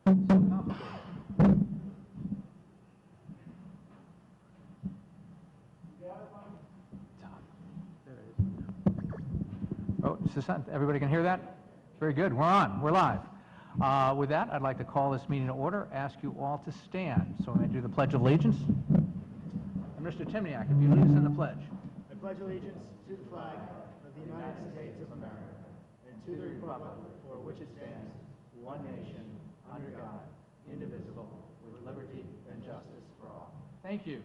Oh, everybody can hear that? Very good. We're on. We're live. With that, I'd like to call this meeting to order. Ask you all to stand. So I'm going to do the Pledge of Allegiance. And Mr. Timniak, if you lead us in the pledge. I pledge allegiance to the flag of the United States of America and to the republic for which it stands, one nation, under God, indivisible, with liberty and justice for all. Thank you.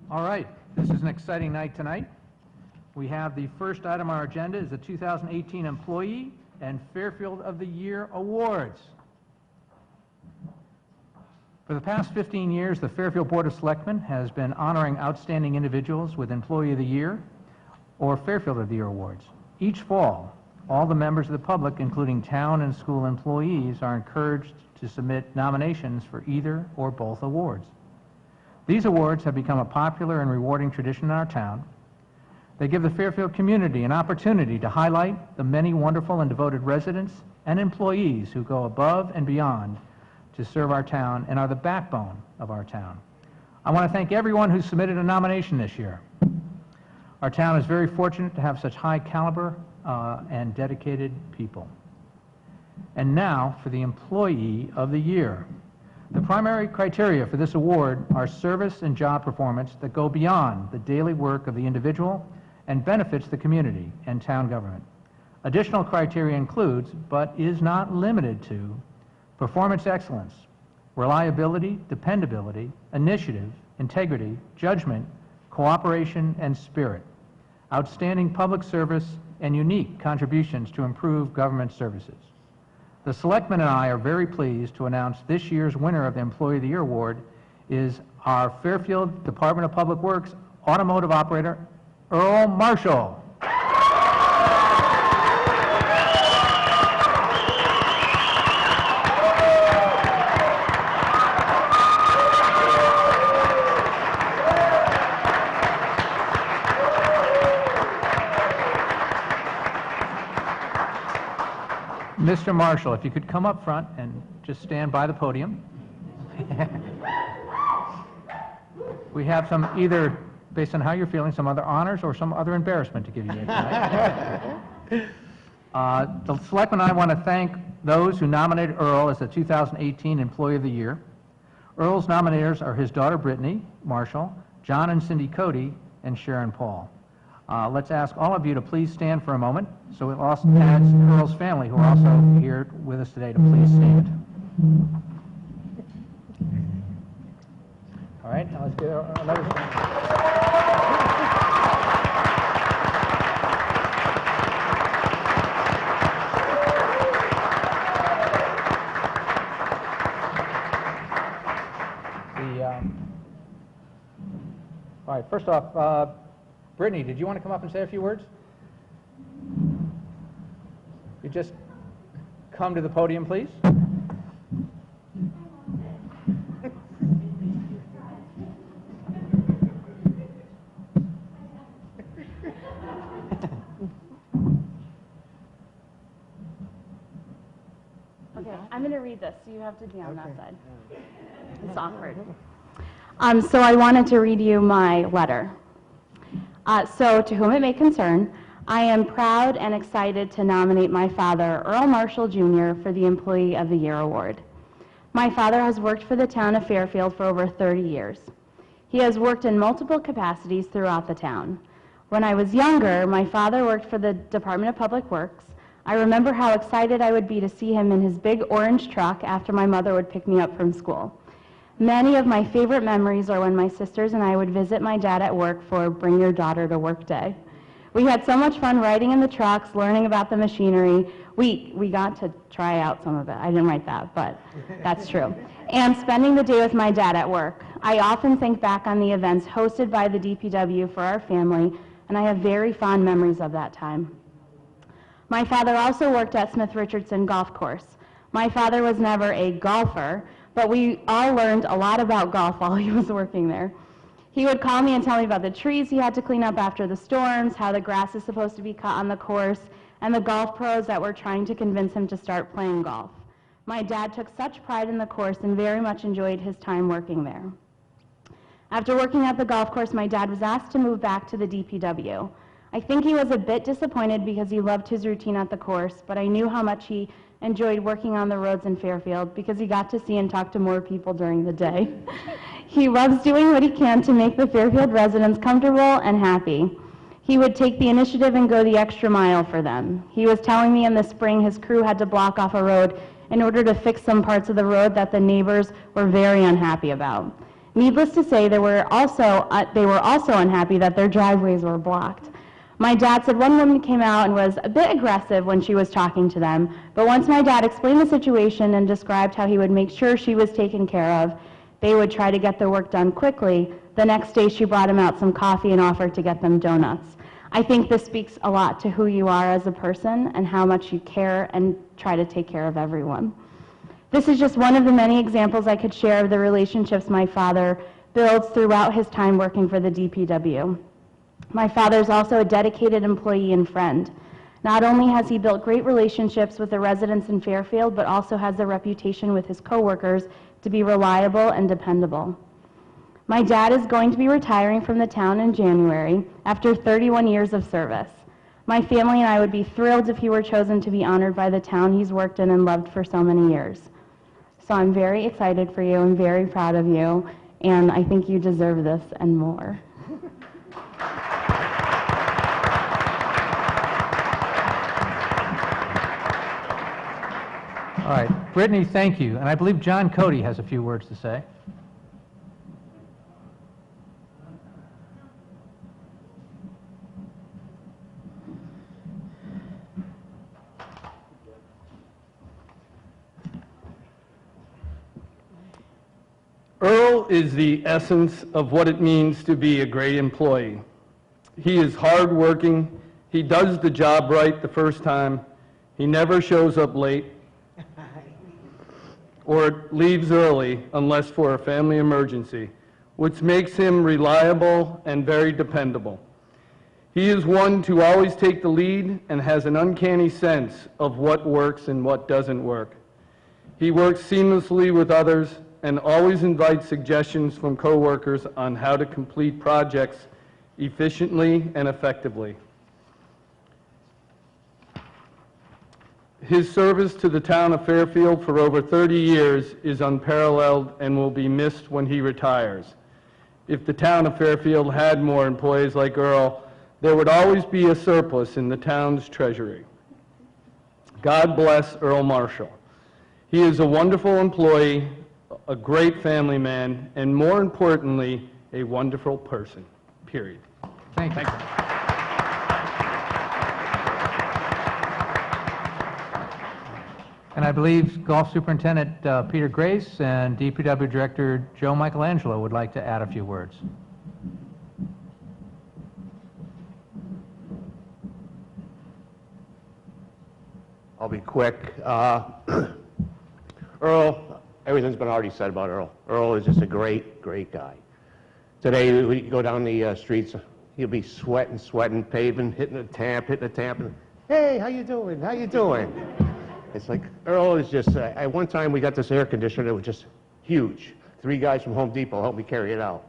All right, this is an exciting night tonight. We have the first item on our agenda is the 2018 Employee and Fairfield of the Year Awards. For the past 15 years, the Fairfield Board of Selectmen has been honoring outstanding individuals with Employee of the Year or Fairfield of the Year awards. Each fall, all the members of the public, including town and school employees, are encouraged to submit nominations for either or both awards. These awards have become a popular and rewarding tradition in our town. They give the Fairfield community an opportunity to highlight the many wonderful and devoted residents and employees who go above and beyond to serve our town and are the backbone of our town. I want to thank everyone who submitted a nomination this year. Our town is very fortunate to have such high caliber and dedicated people. And now for the Employee of the Year. The primary criteria for this award are service and job performance that go beyond the daily work of the individual and benefits the community and town government. Additional criteria includes, but is not limited to, performance excellence, reliability, dependability, initiative, integrity, judgment, cooperation, and spirit, outstanding public service, and unique contributions to improve government services. The Selectmen and I are very pleased to announce this year's winner of the Employee of the Year Award is our Fairfield Department of Public Works automotive operator, Earl Marshall. Mr. Marshall, if you could come up front and just stand by the podium. We have some, either based on how you're feeling, some other honors or some other embarrassment to give you tonight. The Selectmen and I want to thank those who nominated Earl as the 2018 Employee of the Year. Earl's nominators are his daughter Brittany Marshall, John and Cindy Cody, and Sharon Paul. Let's ask all of you to please stand for a moment. So we'll also ask Earl's family, who are also here with us today, to please stand. All right, now let's get another all right, first off, Brittany, did you want to come up and say a few words? You just come to the podium, please. Okay, I'm going to read this, so you have to be on that side. It's awkward. So I wanted to read you my letter. So, to whom it may concern, I am proud and excited to nominate my father, Earl Marshall Jr., for the Employee of the Year Award. My father has worked for the town of Fairfield for over 30 years. He has worked in multiple capacities throughout the town. When I was younger, my father worked for the Department of Public Works. I remember how excited I would be to see him in his big orange truck after my mother would pick me up from school. Many of my favorite memories are when my sisters and I would visit my dad at work for Bring Your Daughter to Work Day. We had so much fun riding in the trucks, learning about the machinery. We got to try out some of it. I didn't write that, but that's true. And spending the day with my dad at work. I often think back on the events hosted by the DPW for our family, and I have very fond memories of that time. My father also worked at Smith Richardson Golf Course. My father was never a golfer, but we all learned a lot about golf while he was working there. He would call me and tell me about the trees he had to clean up after the storms, how the grass is supposed to be cut on the course, and the golf pros that were trying to convince him to start playing golf. My dad took such pride in the course and very much enjoyed his time working there. After working at the golf course, my dad was asked to move back to the DPW. I think he was a bit disappointed because he loved his routine at the course, but I knew how much he enjoyed working on the roads in Fairfield because he got to see and talk to more people during the day. He loves doing what he can to make the Fairfield residents comfortable and happy. He would take the initiative and go the extra mile for them. He was telling me in the spring his crew had to block off a road in order to fix some parts of the road that the neighbors were very unhappy about. Needless to say, they were also unhappy that their driveways were blocked. My dad said one woman came out and was a bit aggressive when she was talking to them, but once my dad explained the situation and described how he would make sure she was taken care of, they would try to get their work done quickly. The next day she brought him out some coffee and offered to get them donuts. I think this speaks a lot to who you are as a person and how much you care and try to take care of everyone. This is just one of the many examples I could share of the relationships my father builds throughout his time working for the DPW. My father is also a dedicated employee and friend. Not only has he built great relationships with the residents in Fairfield, but also has a reputation with his coworkers to be reliable and dependable. My dad is going to be retiring from the town in January after 31 years of service. My family and I would be thrilled if he were chosen to be honored by the town he's worked in and loved for so many years. So I'm very excited for you and very proud of you, and I think you deserve this and more. All right, Brittany, thank you. And I believe John Cody has a few words to say. Earl is the essence of what it means to be a great employee. He is hardworking. He does the job right the first time. He never shows up late or leaves early unless for a family emergency, which makes him reliable and very dependable. He is one to always take the lead and has an uncanny sense of what works and what doesn't work. He works seamlessly with others and always invites suggestions from coworkers on how to complete projects efficiently and effectively. His service to the town of Fairfield for over 30 years is unparalleled and will be missed when he retires. If the town of Fairfield had more employees like Earl, there would always be a surplus in the town's treasury. God bless Earl Marshall. He is a wonderful employee, a great family man, and more importantly, a wonderful person, period. Thank you. And I believe Golf Superintendent Peter Grace and DPW Director Joe Michelangelo would like to add a few words. I'll be quick. Earl, everything's been already said about Earl. Earl is just a great, great guy. Today, we go down the streets, he'll be sweating, paving, hitting a tamp, and, hey, how you doing? How you doing? It's like, Earl is just, at one time we got this air conditioner that was just huge. 3 guys from Home Depot helped me carry it out.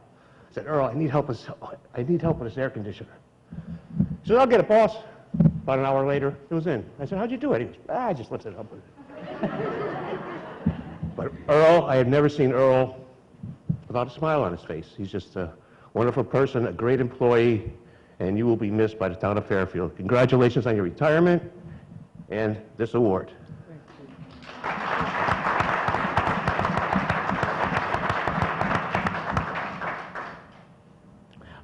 I said, Earl, I need help with this air conditioner. He said, I'll get it, boss. About an hour later, it was in. I said, how'd you do it? He goes, I just lifted it up with it. But Earl, I have never seen Earl without a smile on his face. He's just a wonderful person, a great employee, and you will be missed by the town of Fairfield. Congratulations on your retirement and this award.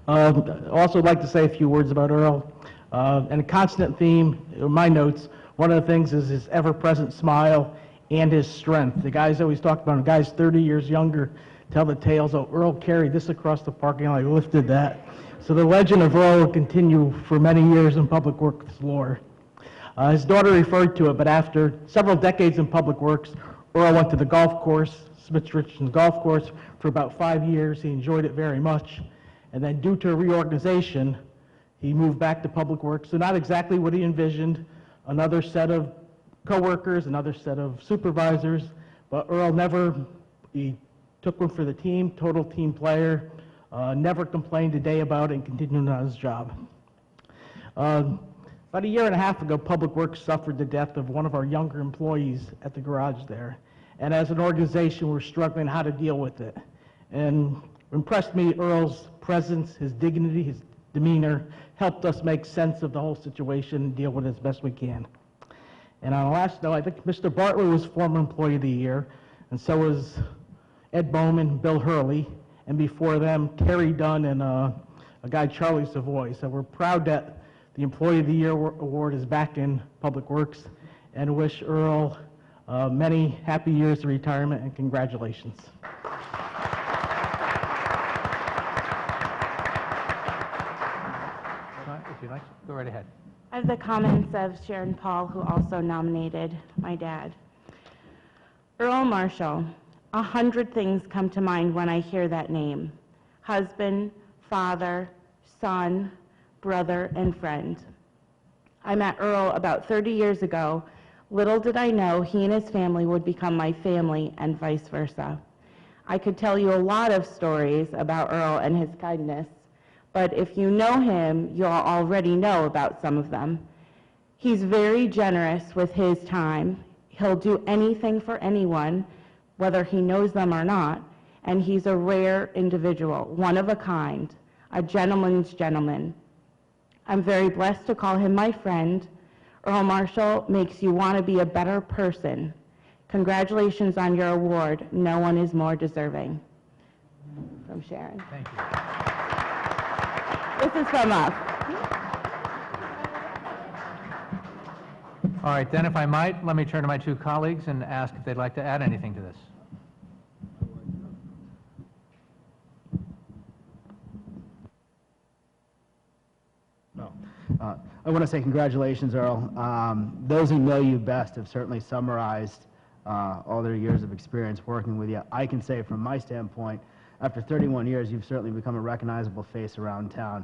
Also, I'd like to say a few words about Earl. And a constant theme in my notes, one of the things is his ever-present smile and his strength. The guys always talk about him, guys 30 years younger tell the tales, oh, Earl carried this across the parking lot, he lifted that. So the legend of Earl will continue for many years in public works lore. His daughter referred to it, but after several decades in public works, Earl went to the golf course, Smith Richardson Golf Course, for about 5 years. He enjoyed it very much. And then due to a reorganization, he moved back to Public Works. So not exactly what he envisioned, another set of coworkers, another set of supervisors, but Earl he took one for the team, total team player, never complained a day about it, and continued on his job. About a year and a half ago, Public Works suffered the death of one of our younger employees at the garage there. And as an organization, we're struggling how to deal with it. And impressed me, Earl's presence, his dignity, his demeanor, helped us make sense of the whole situation and deal with it as best we can. And on a last note, I think Mr. Bartley was former Employee of the Year, and so was Ed Bowman, Bill Hurley, and before them, Terry Dunn and a guy, Charlie Savoy. So we're proud that the Employee of the Year award is back in Public Works, and wish Earl many happy years of retirement and congratulations. If you'd like, go right ahead. I have the comments of Sharon Paul, who also nominated my dad. Earl Marshall, 100 things come to mind when I hear that name. Husband, father, son, brother, and friend. I met Earl about 30 years ago. Little did I know he and his family would become my family and vice versa. I could tell you a lot of stories about Earl and his kindness, but if you know him, you'll already know about some of them. He's very generous with his time. He'll do anything for anyone, whether he knows them or not, and he's a rare individual, one of a kind, a gentleman's gentleman. I'm very blessed to call him my friend. Earl Marshall makes you want to be a better person. Congratulations on your award. No one is more deserving. From Sharon. Thank you. This is from us. All right, then if I might, let me turn to my two colleagues and ask if they'd like to add anything to this. I want to say congratulations, Earl. Those who know you best have certainly summarized all their years of experience working with you. I can say from my standpoint, after 31 years, you've certainly become a recognizable face around town,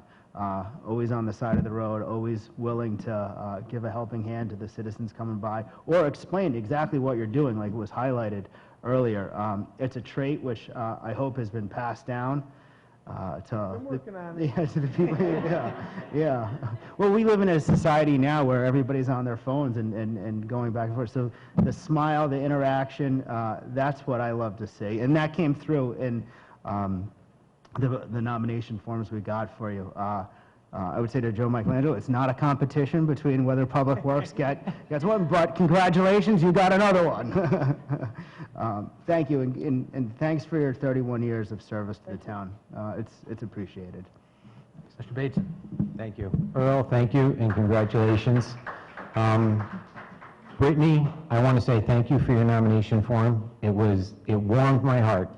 always on the side of the road, always willing to give a helping hand to the citizens coming by, or explain exactly what you're doing, like it was highlighted earlier. It's a trait which I hope has been passed down to the people. Yeah. Well, we live in a society now where everybody's on their phones and going back and forth. So the smile, the interaction, that's what I love to see, and that came through in the nomination forms we got for you. I would say to Joe Michelangelo, it's not a competition between whether Public Works gets one, but congratulations, you got another one. Thank you, and thanks for your 31 years of service to the town. It's appreciated. Mr. Bateson. Thank you. Earl, thank you, and congratulations. Brittany, I want to say thank you for your nomination form. It warmed my heart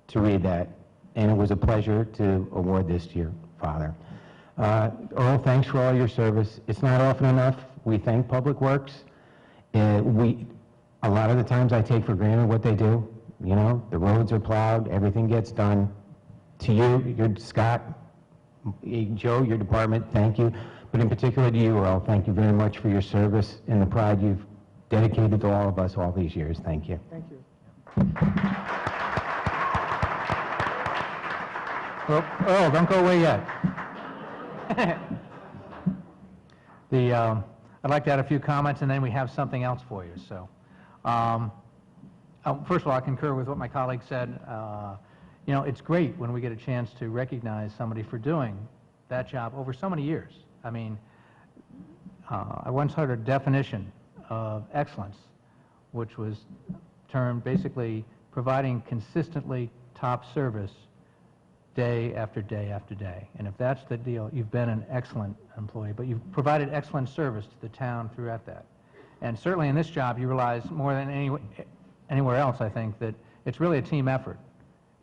to read that, and it was a pleasure to award this to your father. Earl, thanks for all your service. It's not often enough we thank Public Works. A lot of the times I take for granted what they do. You know, the roads are plowed, everything gets done. To you, Scott, Joe, your department, thank you. But in particular to you, Earl, thank you very much for your service and the pride you've dedicated to all of us all these years. Thank you. Thank you. Well, Earl, don't go away yet. I'd like to add a few comments, and then we have something else for you. So, first of all, I concur with what my colleague said. You know, it's great when we get a chance to recognize somebody for doing that job over so many years. I mean, I once heard a definition of excellence, which was termed basically providing consistently top service day after day after day. And if that's the deal, you've been an excellent employee, but you've provided excellent service to the town throughout that. And certainly in this job, you realize more than anywhere else, I think, that it's really a team effort.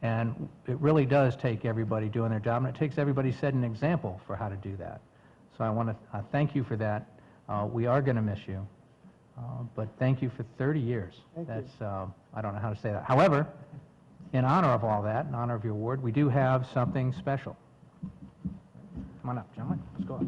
And it really does take everybody doing their job, and it takes everybody setting an example for how to do that. So I want to thank you for that. We are going to miss you, but thank you for 30 years. That's I don't know how to say that. However, in honor of all that, in honor of your award, we do have something special. Come on up, gentlemen, let's go up.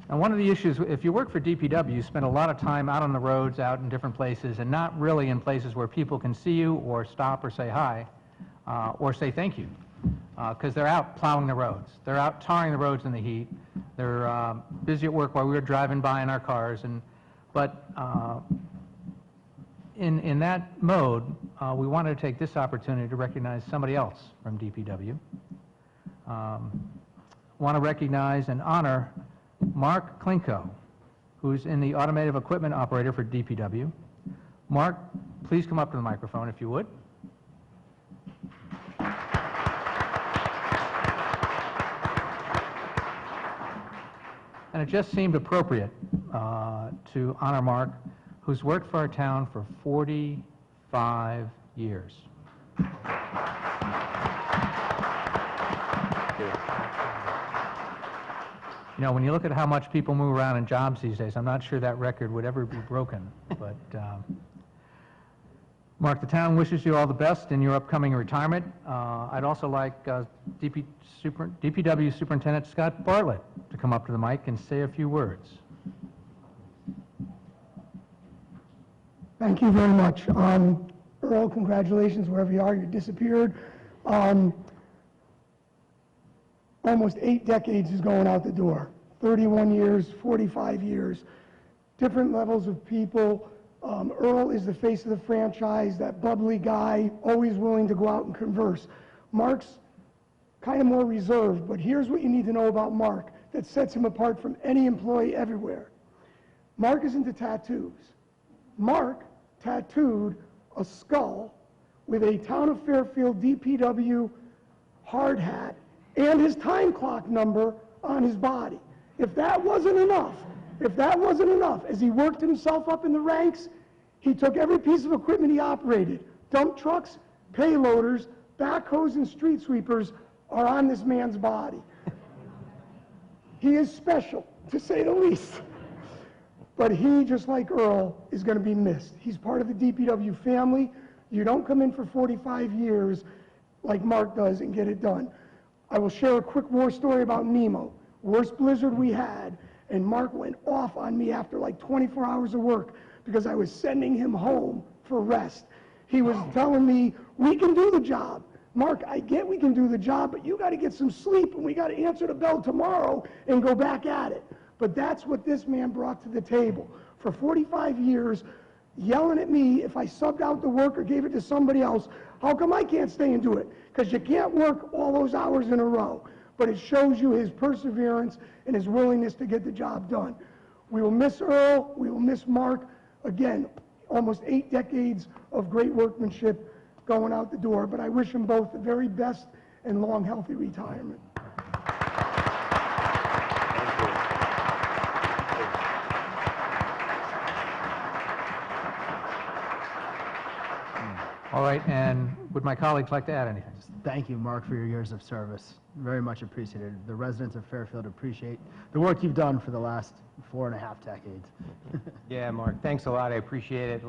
And one of the issues, if you work for DPW, you spend a lot of time out on the roads, out in different places, and not really in places where people can see you or stop or say hi or say thank you, because they're out plowing the roads. They're out tarring the roads in the heat. They're busy at work while we're driving by in our cars. But in that mode, we wanted to take this opportunity to recognize somebody else from DPW. Want to recognize and honor Mark Klinko, who's in the automotive equipment operator for DPW. Mark, please come up to the microphone if you would. And it just seemed appropriate to honor Mark, who's worked for our town for 45 years. You know, when you look at how much people move around in jobs these days, I'm not sure that record would ever be broken. But, Mark, the town wishes you all the best in your upcoming retirement. I'd also like DPW Superintendent Scott Bartlett to come up to the mic and say a few words. Thank you very much. Earl, congratulations wherever you are. You disappeared. Almost 8 decades is going out the door. 31 years, 45 years, different levels of people. Earl is the face of the franchise, that bubbly guy, always willing to go out and converse. Mark's kind of more reserved, but here's what you need to know about Mark that sets him apart from any employee everywhere. Mark is into tattoos. Mark tattooed a skull with a Town of Fairfield DPW hard hat and his time clock number on his body. If that wasn't enough, as he worked himself up in the ranks, he took every piece of equipment he operated. Dump trucks, payloaders, backhoes, and street sweepers are on this man's body. He is special, to say the least. But he, just like Earl, is going to be missed. He's part of the DPW family. You don't come in for 45 years like Mark does and get it done. I will share a quick war story about Nemo. Worst blizzard we had, and Mark went off on me after like 24 hours of work because I was sending him home for rest. He was telling me, we can do the job. Mark, I get we can do the job, but you got to get some sleep, and we got to answer the bell tomorrow and go back at it. But that's what this man brought to the table. For 45 years, yelling at me if I subbed out the work or gave it to somebody else, how come I can't stay and do it? Because you can't work all those hours in a row. But it shows you his perseverance and his willingness to get the job done. We will miss Earl. We will miss Mark. Again, almost 8 decades of great workmanship going out the door. But I wish them both the very best and long, healthy retirement. All right, and would my colleagues like to add anything? Thank you, Mark, for your years of service. Very much appreciated. The residents of Fairfield appreciate the work you've done for the last 4.5 decades. Yeah, Mark, thanks a lot. I appreciate it.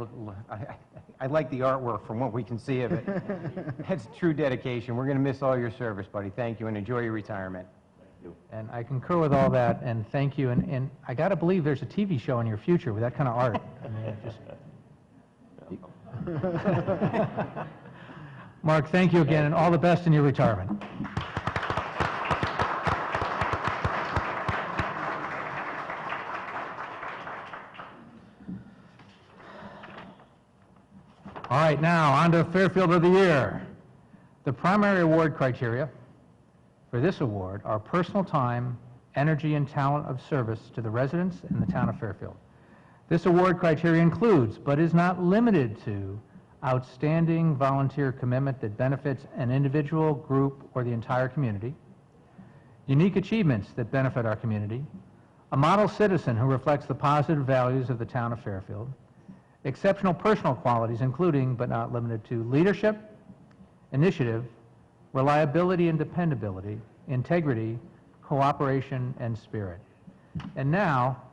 I like the artwork from what we can see of it. That's true dedication. We're going to miss all your service, buddy. Thank you, and enjoy your retirement. And I concur with all that, and thank you. And I got to believe there's a TV show in your future with that kind of art. I mean, Mark, thank you again, and all the best in your retirement. All right, now on to Fairfield of the Year. The primary award criteria for this award are personal time, energy, and talent of service to the residents and the town of Fairfield. This award criteria includes, but is not limited to, outstanding volunteer commitment that benefits an individual, group, or the entire community, unique achievements that benefit our community, a model citizen who reflects the positive values of the town of Fairfield, exceptional personal qualities including, but not limited to, leadership, initiative, reliability and dependability, integrity, cooperation, and spirit. And now,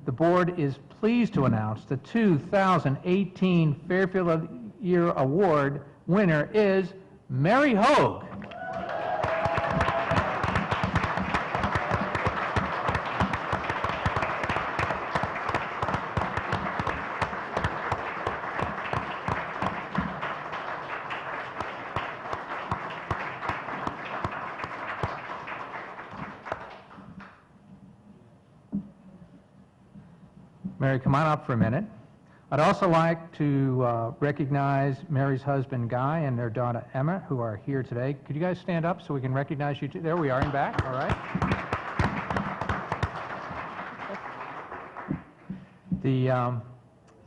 the board is pleased to announce the 2018 Fairfield of the Year Award winner is Mary Hogue. Mary, come on up for a minute. I'd also like to recognize Mary's husband, Guy, and their daughter, Emma, who are here today. Could you guys stand up so we can recognize you too? There we are in back, all right.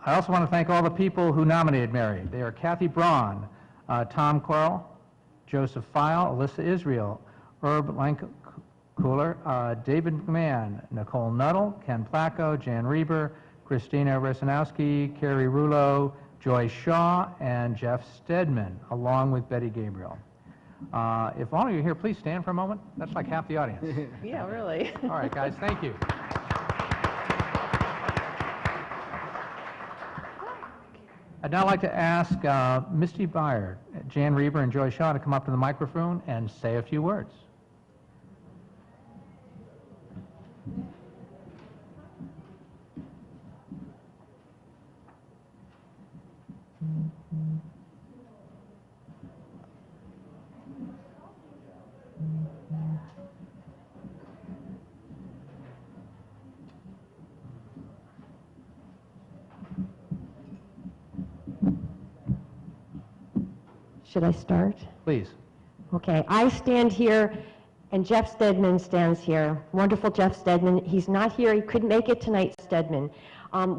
I also want to thank all the people who nominated Mary. They are Kathy Braun, Tom Coral, Joseph File, Alyssa Israel, Herb Lankuhler, David McMahon, Nicole Nuttall, Ken Placco, Jan Reber, Christina Resinowski, Carrie Rulo, Joy Shaw, and Jeff Stedman, along with Betty Gabriel. If all of you are here, please stand for a moment. That's like half the audience. Yeah, really. All right, guys, thank you. I'd now like to ask Misty Byer, Jan Reber, and Joy Shaw to come up to the microphone and say a few words. Should I start? Please. Okay, I stand here and Jeff Stedman stands here. Wonderful Jeff Stedman. He's not here. He couldn't make it tonight, Stedman.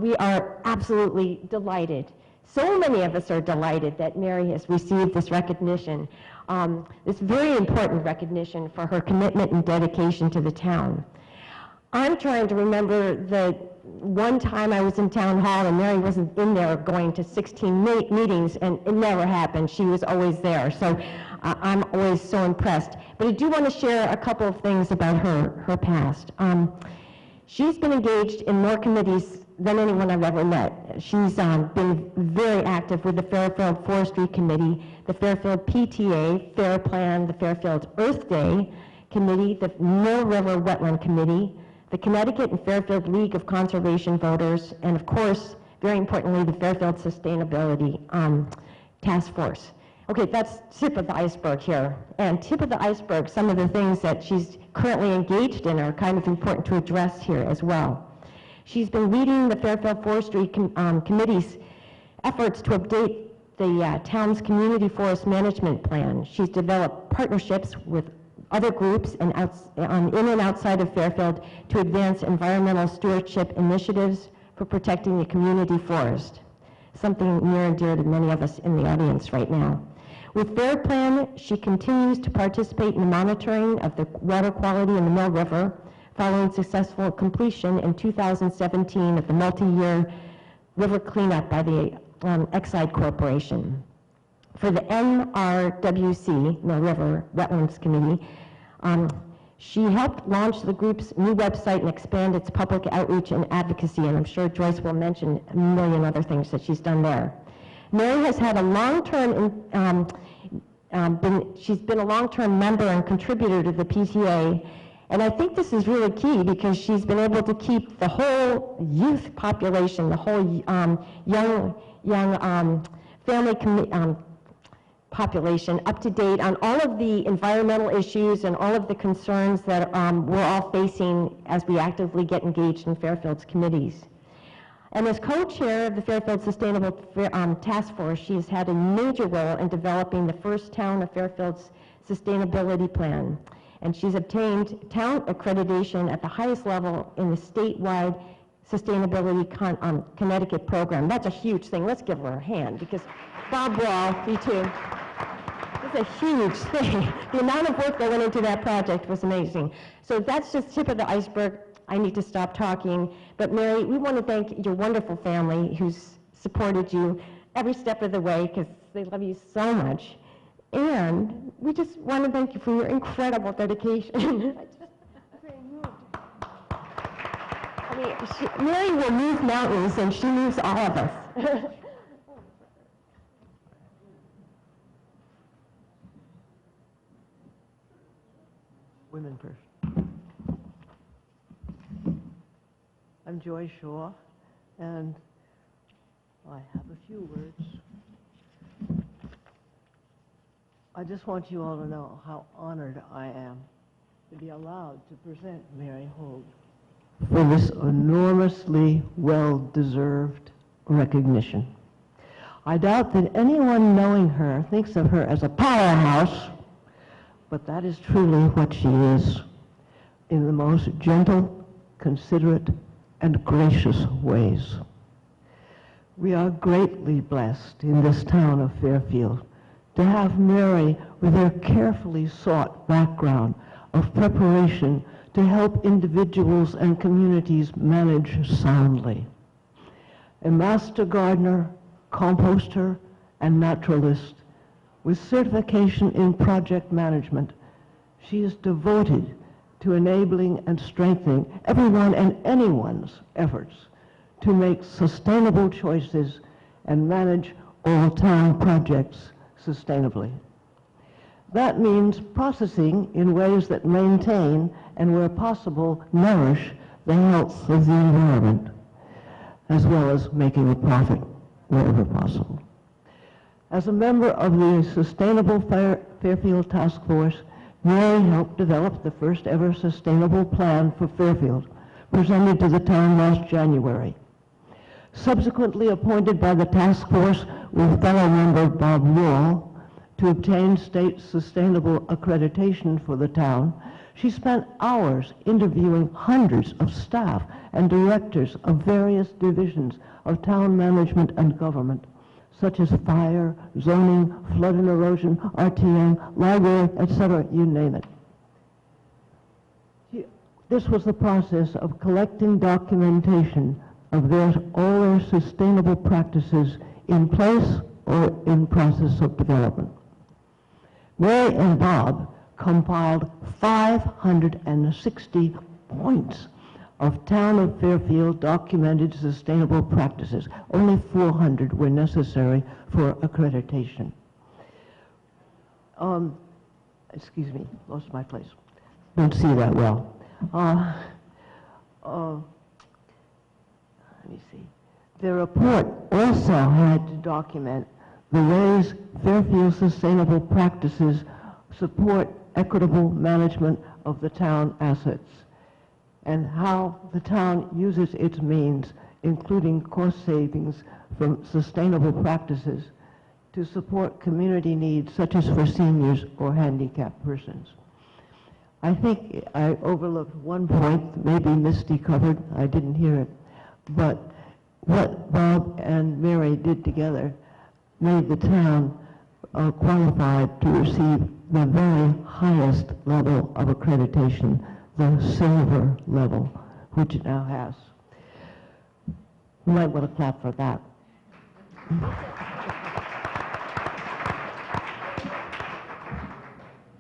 We are absolutely delighted. So many of us are delighted that Mary has received this recognition, this very important recognition for her commitment and dedication to the town. I'm trying to remember the one time I was in town hall and Mary wasn't in there going to 16 meetings, and it never happened. She was always there. So I'm always so impressed. But I do want to share a couple of things about her past. She's been engaged in more committees than anyone I've ever met. She's been very active with the Fairfield Forestry Committee, the Fairfield PTA, Fair Plan, the Fairfield Earth Day Committee, the Mill River Wetland Committee, the Connecticut and Fairfield League of Conservation Voters, and of course, very importantly, the Fairfield Sustainability Task Force. Okay, that's tip of the iceberg here. And tip of the iceberg, some of the things that she's currently engaged in are kind of important to address here as well. She's been leading the Fairfield Forestry Committee's efforts to update the town's community forest management plan. She's developed partnerships with other groups and in and outside of Fairfield to advance environmental stewardship initiatives for protecting the community forest, something near and dear to many of us in the audience right now. With Fair Plan, she continues to participate in the monitoring of the water quality in the Mill River, following successful completion in 2017 of the multi-year river cleanup by the Exide Corporation. For the MRWC, Mill River Wetlands Committee, she helped launch the group's new website and expand its public outreach and advocacy, and I'm sure Joyce will mention a million other things that she's done there. Mary has had a long-term, she's been a long-term member and contributor to the PTA, and I think this is really key because she's been able to keep the whole youth population, the whole young family population up to date on all of the environmental issues and all of the concerns that we're all facing as we actively get engaged in Fairfield's committees. And as co-chair of the Fairfield Sustainable Task Force, she has had a major role in developing the first town of Fairfield's sustainability plan. And she's obtained town accreditation at the highest level in the statewide Sustainability Connecticut program. That's a huge thing. Let's give her a hand, because Bob Wall, you too. It's a huge thing. The amount of work that went into that project was amazing. So that's just tip of the iceberg. I need to stop talking. But Mary, we want to thank your wonderful family who's supported you every step of the way, because they love you so much. And we just want to thank you for your incredible dedication. Mary will move mountains, and she moves all of us. Women first. I'm Joy Shaw, and I have a few words. I just want you all to know how honored I am to be allowed to present Mary Holt for this enormously well-deserved recognition. I doubt that anyone knowing her thinks of her as a powerhouse, but that is truly what she is, in the most gentle, considerate, and gracious ways. We are greatly blessed in this town of Fairfield to have Mary, with her carefully sought background of preparation to help individuals and communities manage soundly. A master gardener, composter, and naturalist with certification in project management, she is devoted to enabling and strengthening everyone and anyone's efforts to make sustainable choices and manage all town projects sustainably. That means processing in ways that maintain and, where possible, nourish the health of the environment, as well as making a profit wherever possible. As a member of the Sustainable Fairfield Task Force, Mary helped develop the first ever sustainable plan for Fairfield, presented to the town last January. Subsequently appointed by the task force with fellow member Bob Wall to obtain state sustainable accreditation for the town, she spent hours interviewing hundreds of staff and directors of various divisions of town management and government, such as fire, zoning, flood and erosion, RTM, library, etc., you name it. This was the process of collecting documentation of all their sustainable practices in place or in process of development. Mary and Bob compiled 560 points of Town of Fairfield documented sustainable practices. Only 400 were necessary for accreditation. Excuse me, lost my place. Don't see that well. Let me see. The report also had to document the ways Fairfield sustainable practices support equitable management of the town assets, and how the town uses its means, including cost savings from sustainable practices, to support community needs such as for seniors or handicapped persons. I think I overlooked one point, maybe Misty covered, I didn't hear it, but what Bob and Mary did together made the town qualified to receive the very highest level of accreditation, the silver level, which it now has. You might want to clap for that.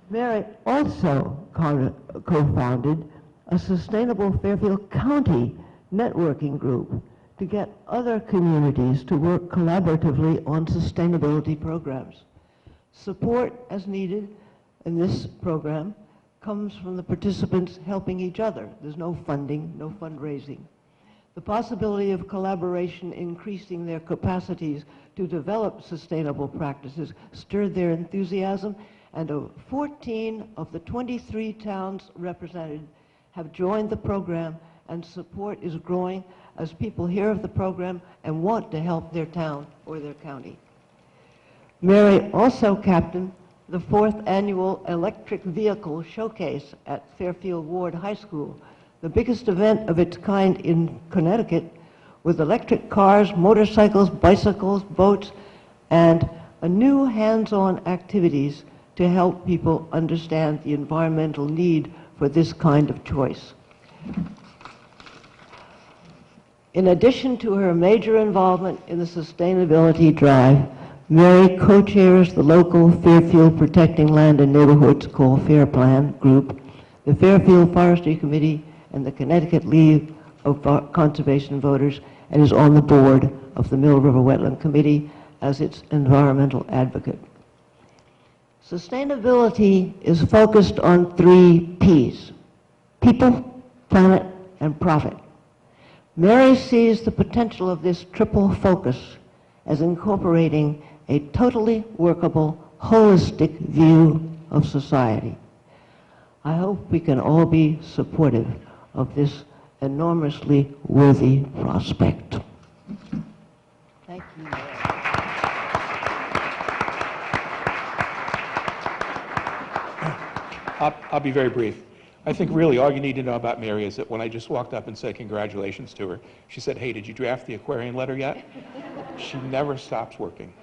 Mary also co-founded a Sustainable Fairfield County networking group to get other communities to work collaboratively on sustainability programs. Support as needed in this program comes from the participants helping each other. There's no funding, no fundraising. The possibility of collaboration increasing their capacities to develop sustainable practices stirred their enthusiasm, and 14 of the 23 towns represented have joined the program, and support is growing as people hear of the program and want to help their town or their county. Mary also captained the 4th annual electric vehicle showcase at Fairfield Ward High School, the biggest event of its kind in Connecticut, with electric cars, motorcycles, bicycles, boats, and a new hands-on activities to help people understand the environmental need for this kind of choice. In addition to her major involvement in the sustainability drive, Mary co-chairs the local Fairfield Protecting Land and Neighborhoods called Fair Plan group, the Fairfield Forestry Committee, and the Connecticut League of Conservation Voters, and is on the board of the Mill River Wetland Committee as its environmental advocate. Sustainability is focused on 3 P's: people, planet, and profit. Mary sees the potential of this triple focus as incorporating a totally workable, holistic view of society. I hope we can all be supportive of this enormously worthy prospect. Thank you. I'll be very brief. I think really all you need to know about Mary is that when I just walked up and said congratulations to her, she said, "Hey, did you draft the Aquarian letter yet?" She never stops working.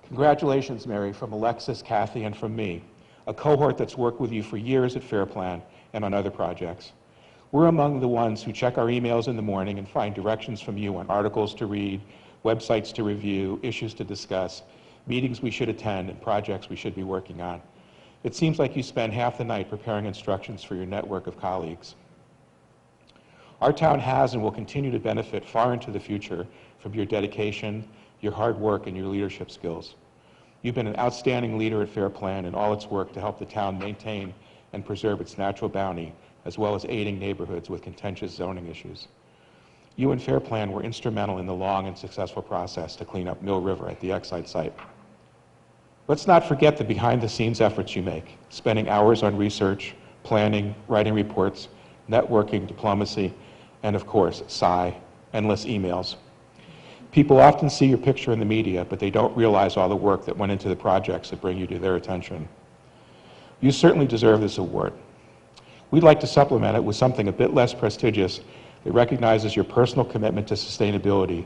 Congratulations, Mary, from Alexis, Kathy, and from me, a cohort that's worked with you for years at Fair Plan and on other projects. We're among the ones who check our emails in the morning and find directions from you on articles to read, websites to review, issues to discuss, meetings we should attend, and projects we should be working on. It seems like you spend half the night preparing instructions for your network of colleagues. Our town has and will continue to benefit far into the future from your dedication, your hard work, and your leadership skills. You've been an outstanding leader at Fair Plan in all its work to help the town maintain and preserve its natural bounty, as well as aiding neighborhoods with contentious zoning issues. You and Fair Plan were instrumental in the long and successful process to clean up Mill River at the Exide site. Let's not forget the behind-the-scenes efforts you make, spending hours on research, planning, writing reports, networking, diplomacy, and of course, endless emails. People often see your picture in the media, but they don't realize all the work that went into the projects that bring you to their attention. You certainly deserve this award. We'd like to supplement it with something a bit less prestigious that recognizes your personal commitment to sustainability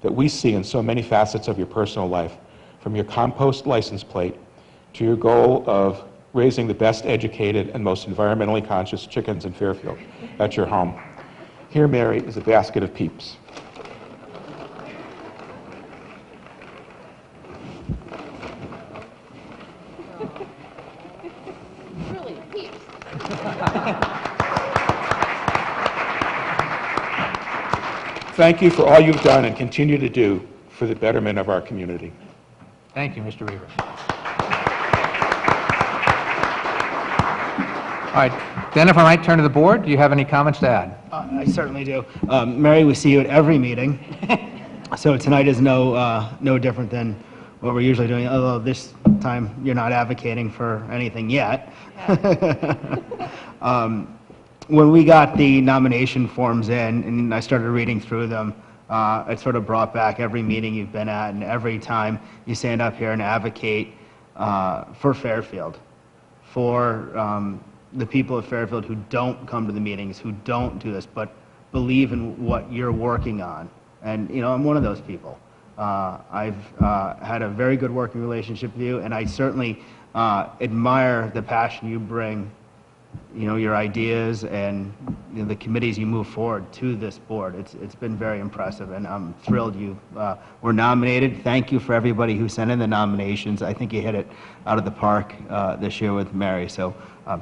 that we see in so many facets of your personal life, from your compost license plate to your goal of raising the best educated and most environmentally conscious chickens in Fairfield at your home. Here, Mary, is a basket of Peeps. Really, Peeps. Thank you for all you've done and continue to do for the betterment of our community. Thank you, Mr. Weaver. All right, then if I might turn to the board, do you have any comments to add? I certainly do. Mary, we see you at every meeting, so tonight is no different than what we're usually doing, although this time you're not advocating for anything yet. When we got the nomination forms in and I started reading through them, it sort of brought back every meeting you've been at, and every time you stand up here and advocate for Fairfield, for the people of Fairfield who don't come to the meetings, who don't do this, but believe in what you're working on. And, you know, I'm one of those people. I've had a very good working relationship with you, and I certainly admire the passion you bring, you know, your ideas and, you know, the committees you move forward to this board. It's been very impressive, and I'm thrilled you were nominated. Thank you for everybody who sent in the nominations. I think you hit it out of the park this year with Mary, so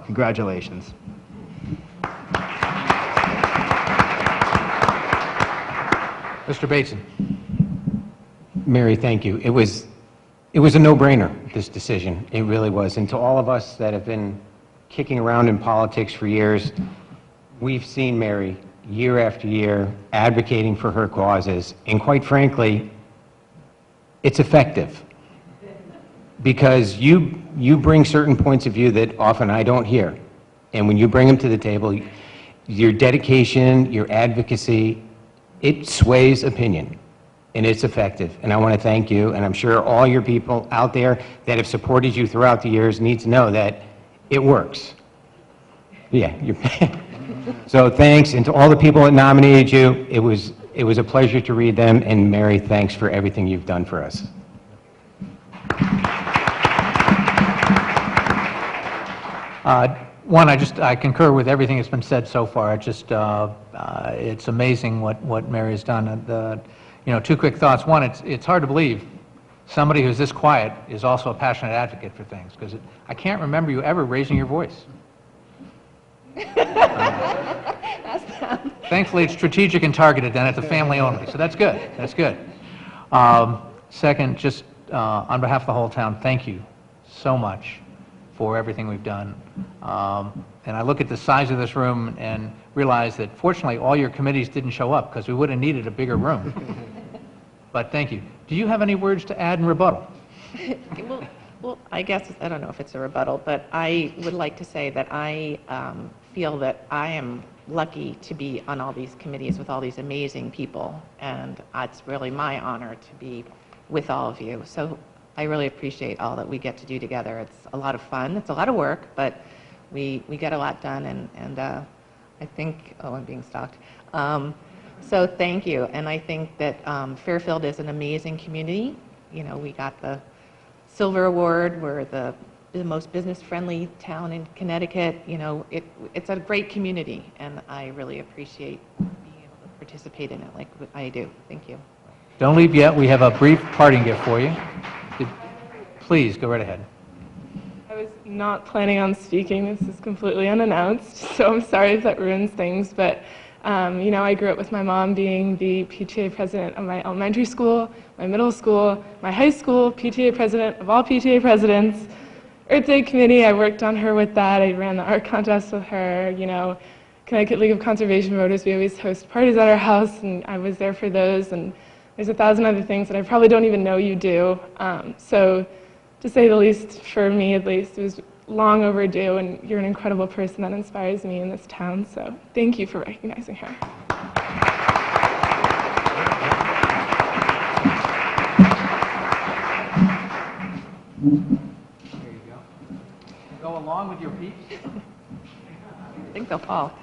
congratulations. Mr. Bateson. Mary, thank you. It was a no-brainer, this decision. It really was. And to all of us that have been kicking around in politics for years, we've seen Mary year after year, advocating for her causes, and quite frankly, it's effective. Because you bring certain points of view that often I don't hear. And when you bring them to the table, your dedication, your advocacy, it sways opinion, and it's effective. And I want to thank you, and I'm sure all your people out there that have supported you throughout the years need to know that it works. Yeah. So thanks, and to all the people that nominated you, it was a pleasure to read them, and Mary, thanks for everything you've done for us. One, I concur with everything that's been said so far. It's amazing what Mary has done. Two quick thoughts. One, it's hard to believe somebody who's this quiet is also a passionate advocate for things, because I can't remember you ever raising your voice. Thankfully, it's strategic and targeted, and it's a family only, so that's good. That's good. Second, just on behalf of the whole town, thank you so much for everything we've done. And I look at the size of this room and realize that fortunately all your committees didn't show up, because we would have needed a bigger room. But thank you. Do you have any words to add in rebuttal? Well, I guess, I don't know if it's a rebuttal, but I would like to say that I feel that I am lucky to be on all these committees with all these amazing people, and it's really my honor to be with all of you. So I really appreciate all that we get to do together. It's a lot of fun. It's a lot of work, but we get a lot done, and I think, oh, I'm being stalked. So thank you, and I think that Fairfield is an amazing community. You know, we got the Silver Award. We're the most business-friendly town in Connecticut. You know, it's a great community, and I really appreciate being able to participate in it like I do. Thank you. Don't leave yet. We have a brief parting gift for you. Please, go right ahead. I was not planning on speaking. This is completely unannounced, so I'm sorry if that ruins things, but you know, I grew up with my mom being the PTA president of my elementary school, my middle school, my high school, PTA president of all PTA presidents. Earth Day Committee, I worked on her with that. I ran the art contest with her. You know, Connecticut League of Conservation Voters, we always host parties at our house, and I was there for those. And there's 1,000 other things that I probably don't even know you do. So to say the least, for me at least, it was long overdue, and you're an incredible person that inspires me in this town. So thank you for recognizing her. There you go. Go along with your peeps. I think they'll fall.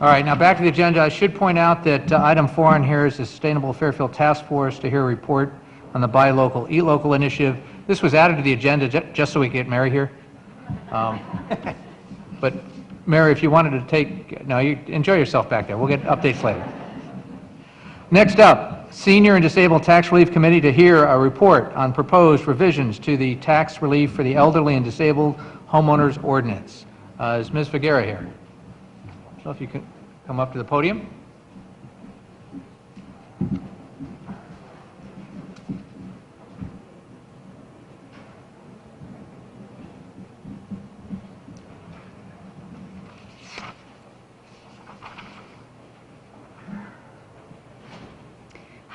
All right, now back to the agenda. I should point out that item 4 on here is the Sustainable Fairfield Task Force to hear a report on the Buy Local, Eat Local initiative. This was added to the agenda just so we could get Mary here. But Mary, if you wanted to take, no, you enjoy yourself back there. We'll get updates later. Next up, Senior and Disabled Tax Relief Committee to hear a report on proposed revisions to the tax relief for the elderly and disabled homeowners ordinance. Is Ms. Figuera here? So if you can come up to the podium.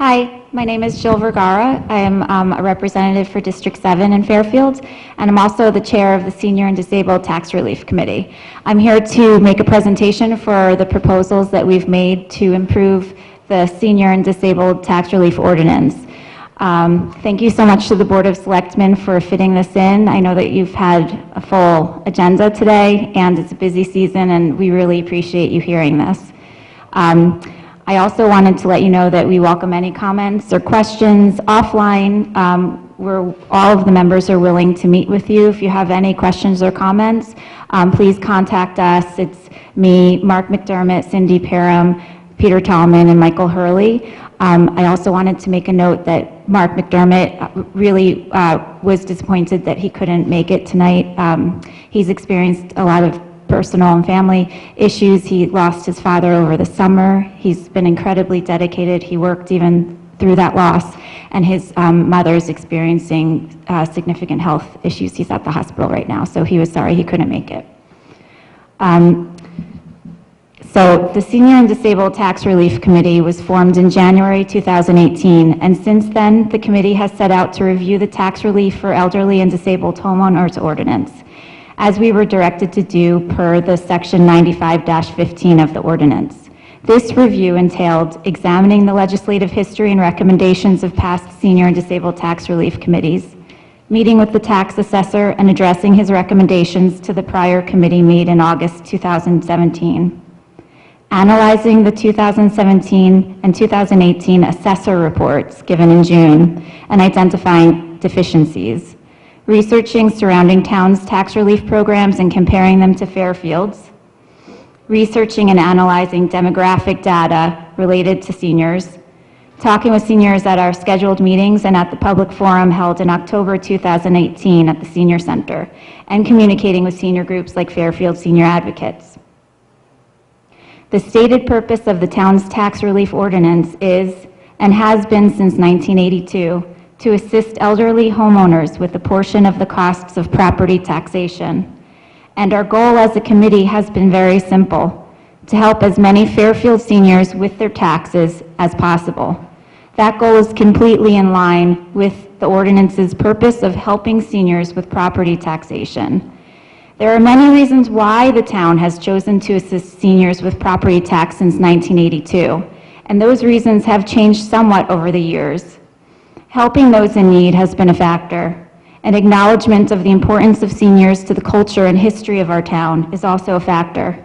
Hi, my name is Jill Vergara. I am a representative for District 7 in Fairfield, and I'm also the chair of the Senior and Disabled Tax Relief Committee. I'm here to make a presentation for the proposals that we've made to improve the Senior and Disabled Tax Relief Ordinance. Thank you so much to the Board of Selectmen for fitting this in. I know that you've had a full agenda today, and it's a busy season, and we really appreciate you hearing this. I also wanted to let you know that we welcome any comments or questions offline. All of the members are willing to meet with you. If you have any questions or comments, please contact us. It's me, Mark McDermott, Cindy Parham, Peter Tallman, and Michael Hurley. I also wanted to make a note that Mark McDermott really was disappointed that he couldn't make it tonight. He's experienced a lot of personal and family issues. He lost his father over the summer. He's been incredibly dedicated. He worked even through that loss, and his mother's experiencing significant health issues. He's at the hospital right now, so he was sorry he couldn't make it. So the Senior and Disabled Tax Relief Committee was formed in January 2018, and since then, the committee has set out to review the tax relief for elderly and disabled homeowners ordinance, as we were directed to do per the section 95-15 of the ordinance. This review entailed examining the legislative history and recommendations of past senior and disabled tax relief committees, meeting with the tax assessor and addressing his recommendations to the prior committee made in August 2017, analyzing the 2017 and 2018 assessor reports given in June and identifying deficiencies, researching surrounding towns' tax relief programs and comparing them to Fairfield's, researching and analyzing demographic data related to seniors, talking with seniors at our scheduled meetings and at the public forum held in October 2018 at the Senior Center, and communicating with senior groups like Fairfield Senior Advocates. The stated purpose of the town's tax relief ordinance is, and has been since 1982, to assist elderly homeowners with a portion of the costs of property taxation. And our goal as a committee has been very simple: to help as many Fairfield seniors with their taxes as possible. That goal is completely in line with the ordinance's purpose of helping seniors with property taxation. There are many reasons why the town has chosen to assist seniors with property tax since 1982, and those reasons have changed somewhat over the years. Helping those in need has been a factor. An acknowledgement of the importance of seniors to the culture and history of our town is also a factor.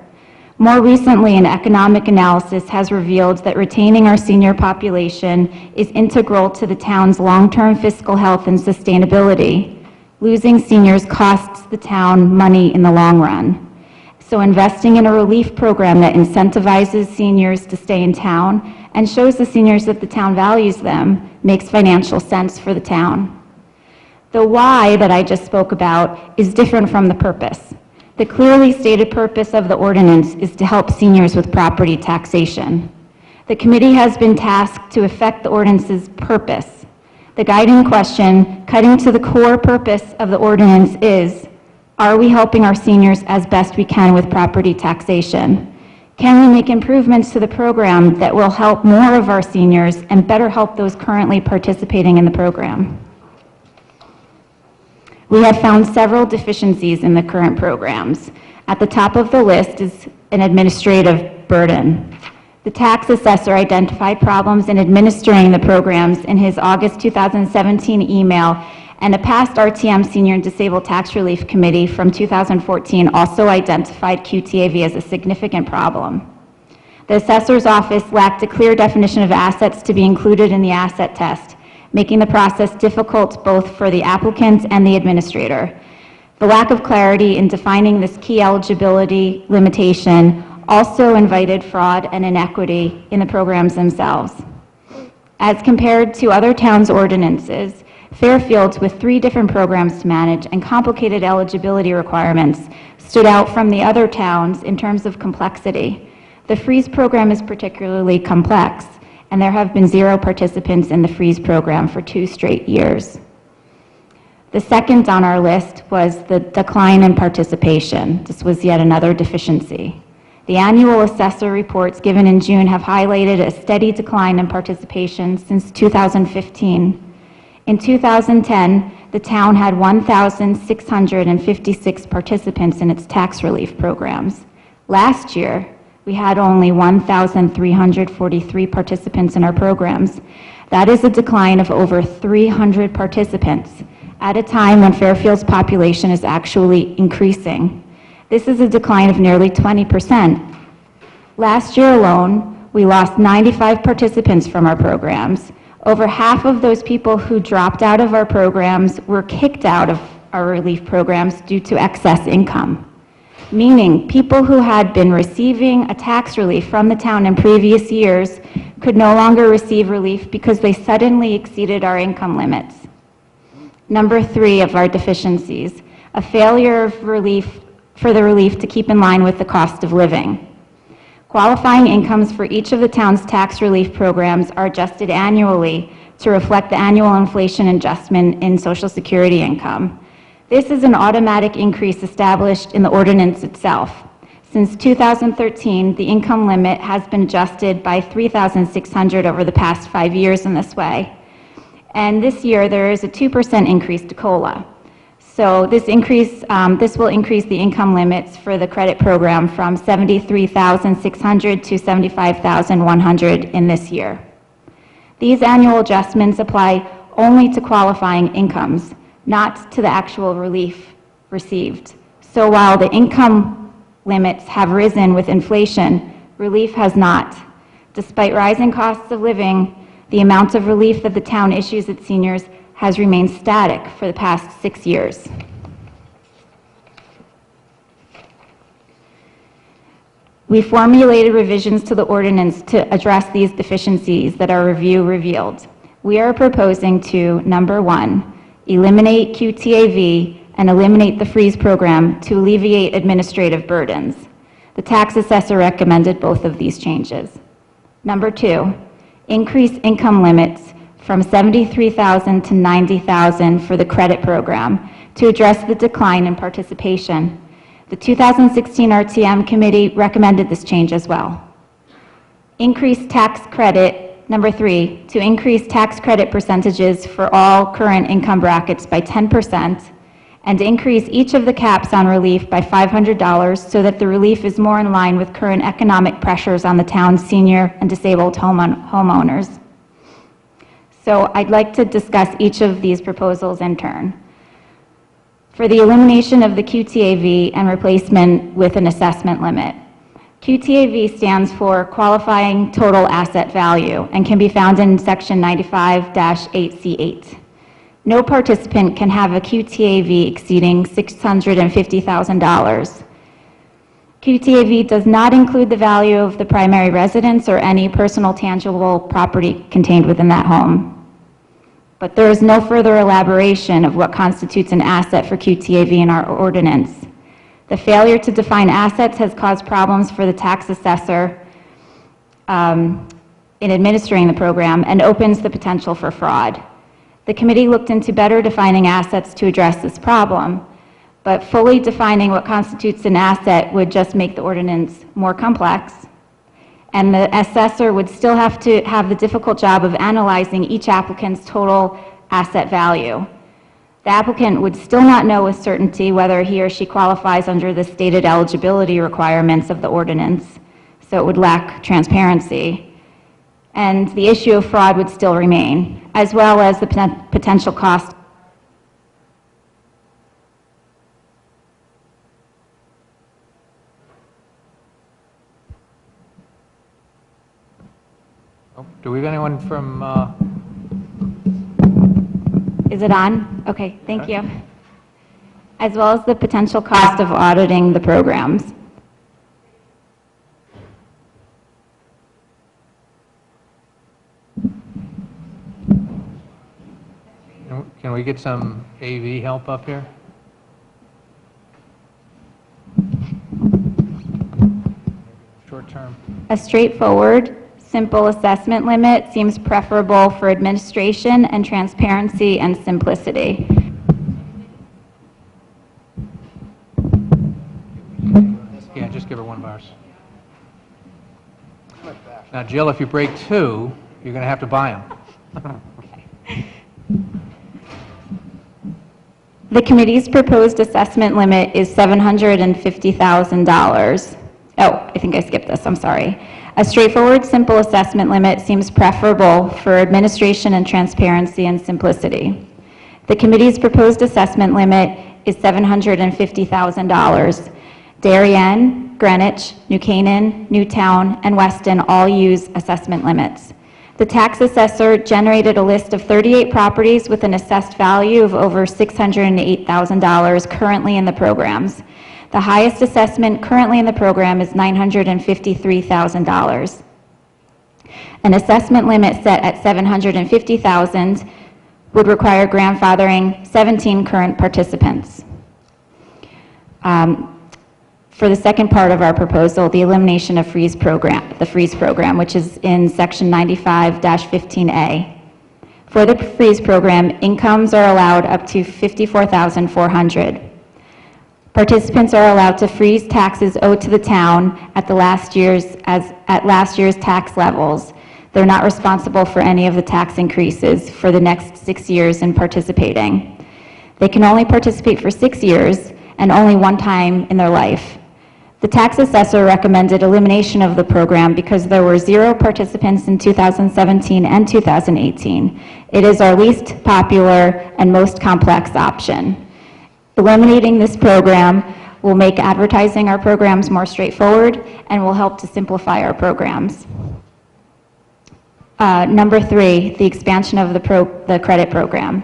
More recently, an economic analysis has revealed that retaining our senior population is integral to the town's long-term fiscal health and sustainability. Losing seniors costs the town money in the long run. So investing in a relief program that incentivizes seniors to stay in town and shows the seniors that the town values them makes financial sense for the town. The why that I just spoke about is different from the purpose. The clearly stated purpose of the ordinance is to help seniors with property taxation. The committee has been tasked to effect the ordinance's purpose. The guiding question, cutting to the core purpose of the ordinance, is: are we helping our seniors as best we can with property taxation? Can we make improvements to the program that will help more of our seniors and better help those currently participating in the program? We have found several deficiencies in the current programs. At the top of the list is an administrative burden. The tax assessor identified problems in administering the programs in his August 2017 email, and a past RTM Senior and Disabled Tax Relief Committee from 2014 also identified QTAV as a significant problem. The assessor's office lacked a clear definition of assets to be included in the asset test, making the process difficult both for the applicant and the administrator. The lack of clarity in defining this key eligibility limitation also invited fraud and inequity in the programs themselves. As compared to other towns' ordinances, Fairfield, with 3 different programs to manage and complicated eligibility requirements, stood out from the other towns in terms of complexity. The freeze program is particularly complex, and there have been 0 participants in the freeze program for 2 straight years. The second on our list was the decline in participation. This was yet another deficiency. The annual assessor reports given in June have highlighted a steady decline in participation since 2015. In 2010, the town had 1,656 participants in its tax relief programs. Last year, we had only 1,343 participants in our programs. That is a decline of over 300 participants at a time when Fairfield's population is actually increasing. This is a decline of nearly 20%. Last year alone, we lost 95 participants from our programs. Over half of those people who dropped out of our programs were kicked out of our relief programs due to excess income, meaning people who had been receiving a tax relief from the town in previous years could no longer receive relief because they suddenly exceeded our income limits. Number 3 of our deficiencies, a failure of relief for the relief to keep in line with the cost of living. Qualifying incomes for each of the town's tax relief programs are adjusted annually to reflect the annual inflation adjustment in Social Security income. This is an automatic increase established in the ordinance itself. Since 2013, the income limit has been adjusted by $3,600 over the past 5 years in this way. And this year, there is a 2% increase to COLA. So this will increase the income limits for the credit program from $73,600 to $75,100 in this year. These annual adjustments apply only to qualifying incomes, not to the actual relief received. So while the income limits have risen with inflation, relief has not. Despite rising costs of living, the amount of relief that the town issues its seniors has remained static for the past 6 years. We formulated revisions to the ordinance to address these deficiencies that our review revealed. We are proposing to, number 1, eliminate QTAV and eliminate the freeze program to alleviate administrative burdens. The tax assessor recommended both of these changes. Number 2, increase income limits from $73,000 to $90,000 for the credit program to address the decline in participation. The 2016 RTM committee recommended this change as well. Increase tax credit, number 3, to increase tax credit percentages for all current income brackets by 10% and increase each of the caps on relief by $500 so that the relief is more in line with current economic pressures on the town's senior and disabled homeowners. So I'd like to discuss each of these proposals in turn. For the elimination of the QTAV and replacement with an assessment limit. QTAV stands for Qualifying Total Asset Value and can be found in Section 95-8C8. No participant can have a QTAV exceeding $650,000. QTAV does not include the value of the primary residence or any personal tangible property contained within that home. But there is no further elaboration of what constitutes an asset for QTAV in our ordinance. The failure to define assets has caused problems for the tax assessor in administering the program and opens the potential for fraud. The committee looked into better defining assets to address this problem, but fully defining what constitutes an asset would just make the ordinance more complex, and the assessor would still have to have the difficult job of analyzing each applicant's total asset value. The applicant would still not know with certainty whether he or she qualifies under the stated eligibility requirements of the ordinance, so it would lack transparency. And the issue of fraud would still remain, as well as the potential cost. Oh, do we have anyone from, Is it on? Okay, thank you. As well as the potential cost of auditing the programs. can we get some AV help up here? Short term. A straightforward, simple assessment limit seems preferable for administration and transparency and simplicity. Yeah, just give her $1. Now, Jill, if you break two, you're going to have to buy them. The committee's proposed assessment limit is $750,000. Oh, I think I skipped this, I'm sorry. A straightforward, simple assessment limit seems preferable for administration and transparency and simplicity. The committee's proposed assessment limit is $750,000. Darien, Greenwich, New Canaan, Newtown, and Weston all use assessment limits. The tax assessor generated a list of 38 properties with an assessed value of over $608,000 currently in the programs. The highest assessment currently in the program is $953,000. An assessment limit set at $750,000 would require grandfathering 17 current participants. For the second part of our proposal, the elimination of the freeze program, which is in section 95-15A. For the freeze program, incomes are allowed up to $54,400. Participants are allowed to freeze taxes owed to the town at last year's tax levels. They're not responsible for any of the tax increases for the next 6 years in participating. They can only participate for 6 years and only one time in their life. The tax assessor recommended elimination of the program because there were 0 participants in 2017 and 2018. It is our least popular and most complex option. Eliminating this program will make advertising our programs more straightforward and will help to simplify our programs. Number 3, the expansion of the credit program.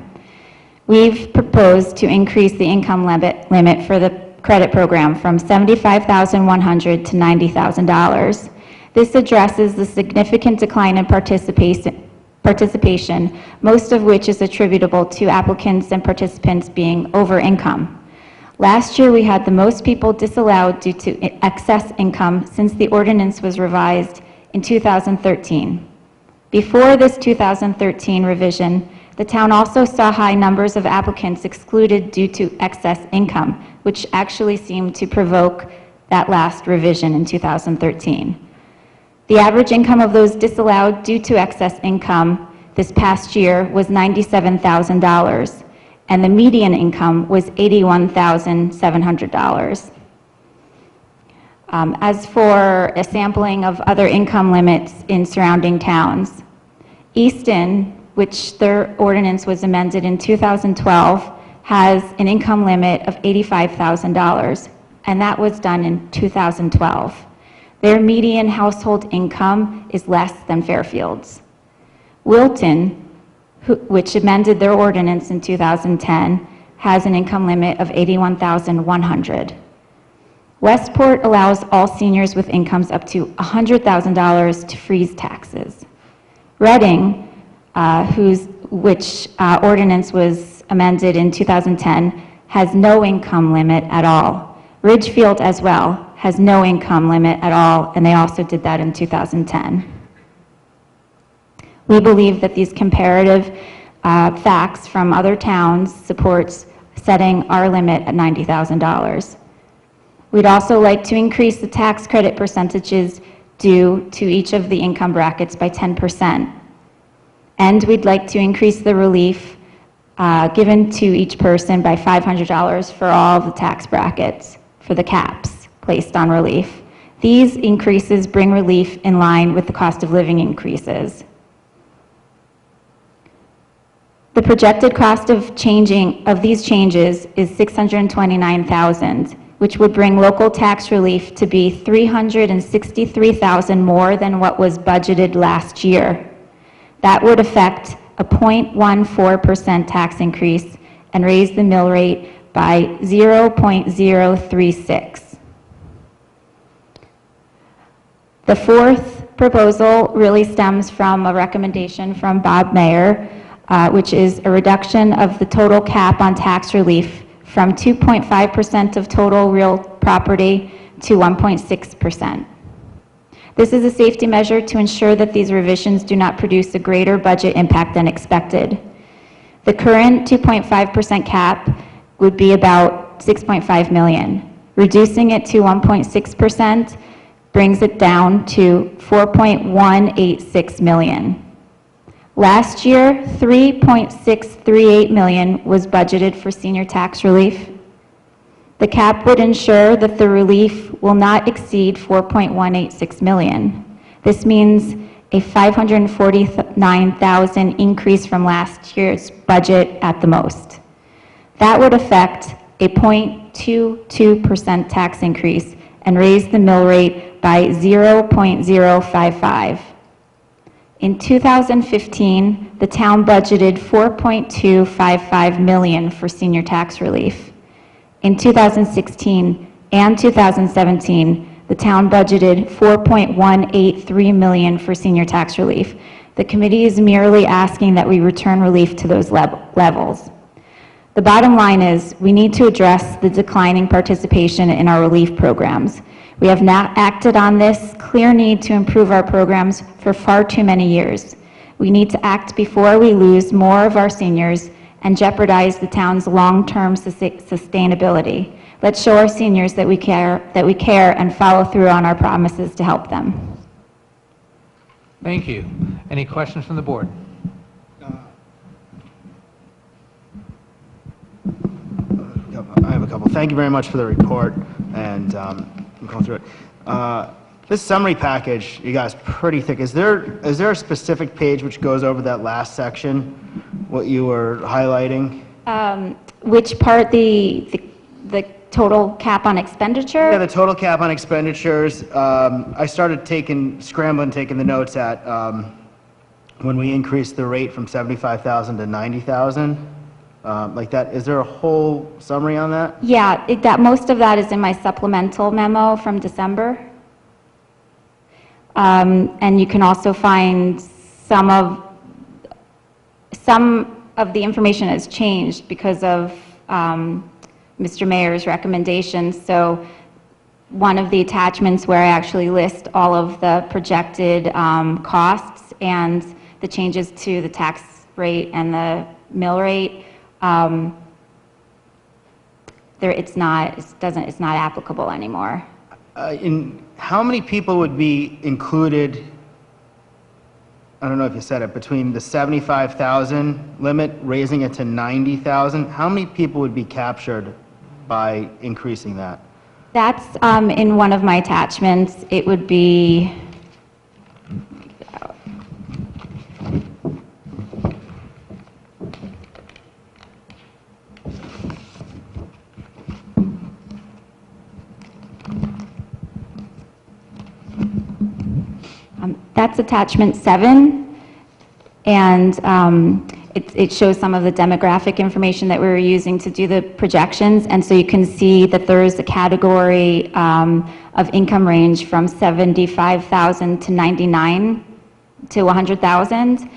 We've proposed to increase the income limit for the credit program from $75,100 to $90,000. This addresses the significant decline in participation, most of which is attributable to applicants and participants being over income. Last year, we had the most people disallowed due to excess income since the ordinance was revised in 2013. Before this 2013 revision, the town also saw high numbers of applicants excluded due to excess income, which actually seemed to provoke that last revision in 2013. The average income of those disallowed due to excess income this past year was $97,000, and the median income was $81,700. As for a sampling of other income limits in surrounding towns, Easton, which their ordinance was amended in 2012, has an income limit of $85,000, and that was done in 2012. Their median household income is less than Fairfield's. Wilton, which amended their ordinance in 2010, has an income limit of $81,100. Westport allows all seniors with incomes up to $100,000 to freeze taxes. Reading, which ordinance was amended in 2010, has no income limit at all. Ridgefield as well has no income limit at all, and they also did that in 2010. We believe that these comparative facts from other towns supports setting our limit at $90,000. We'd also like to increase the tax credit percentages due to each of the income brackets by 10%. And we'd like to increase the relief given to each person by $500 for all of the tax brackets for the caps placed on relief. These increases bring relief in line with the cost of living increases. The projected cost of these changes is $629,000, which would bring local tax relief to be $363,000 more than what was budgeted last year. That would affect a 0.14% tax increase and raise the mill rate by 0.036. The fourth proposal really stems from a recommendation from Bob Mayer, which is a reduction of the total cap on tax relief from 2.5% of total real property to 1.6%. This is a safety measure to ensure that these revisions do not produce a greater budget impact than expected. The current 2.5% cap would be about $6.5 million. Reducing it to 1.6% brings it down to $4.186 million. Last year, $3.638 million was budgeted for senior tax relief. The cap would ensure that the relief will not exceed $4.186 million. This means a $549,000 increase from last year's budget at the most. That would affect a 0.22% tax increase and raise the mill rate by 0.055. In 2015, the town budgeted $4.255 million for senior tax relief. In 2016 and 2017, the town budgeted $4.183 million for senior tax relief. The committee is merely asking that we return relief to those levels. The bottom line is we need to address the declining participation in our relief programs. We have not acted on this clear need to improve our programs for far too many years. We need to act before we lose more of our seniors and jeopardize the town's long-term sustainability. Let's show our seniors that we care and follow through on our promises to help them. Thank you. Any questions from the board? I have a couple. Thank you very much for the report, and I'm going through it. This summary package, you guys, pretty thick. Is there a specific page which goes over that last section, what you were highlighting? Which part, the total cap on expenditure? Yeah, the total cap on expenditures. I started scrambling, taking the notes at when we increased the rate from 75,000 to 90,000. Like that, is there a whole summary on that? Yeah, most of that is in my supplemental memo from December. And you can also find some of the information has changed because of Mr. Mayor's recommendations. So one of the attachments where I actually list all of the projected costs and the changes to the tax rate and the mill rate, it's not applicable anymore. How many people would be included, I don't know if you said it, between the 75,000 limit, raising it to 90,000? How many people would be captured by increasing that? That's in one of my attachments. It would be, that's attachment 7, and it shows some of the demographic information that we were using to do the projections, and so you can see that there is a category of income range from 75,000 to 99 to 100,000,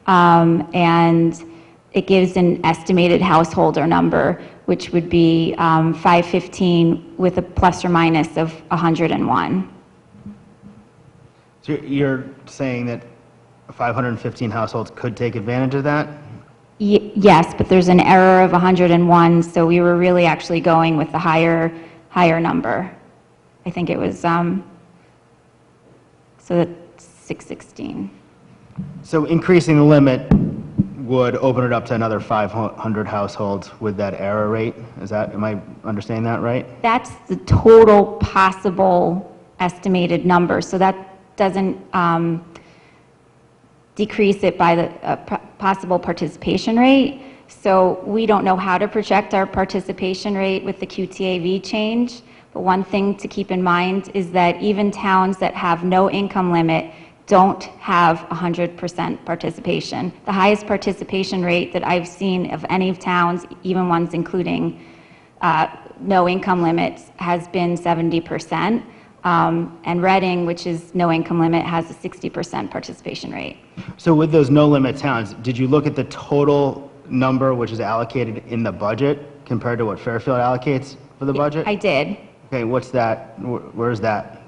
and it gives an estimated householder number, which would be 515 with a plus or minus of 101. So you're saying that 515 households could take advantage of that? Yes, but there's an error of 101, so we were really actually going with the higher number. I think it was, so that's 616. So increasing the limit would open it up to another 500 households with that error rate? Am I understanding that right? That's the total possible estimated number, so that doesn't decrease it by the possible participation rate. So we don't know how to project our participation rate with the QTAV change, but one thing to keep in mind is that even towns that have no income limit don't have 100% participation. The highest participation rate that I've seen of any of towns, even ones including no income limits, has been 70%. And Reading, which is no income limit, has a 60% participation rate. So with those no limit towns, did you look at the total number which is allocated in the budget compared to what Fairfield allocates for the budget? I did. Okay, what's that? Where's that?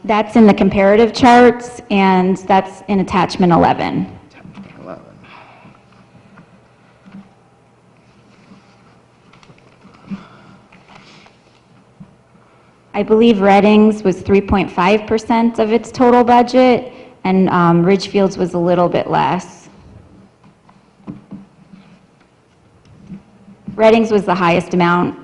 That's in the comparative charts, and that's in attachment 11. 11. I believe Reddings was 3.5% of its total budget, and Ridgefield's was a little bit less. Reddings was the highest amount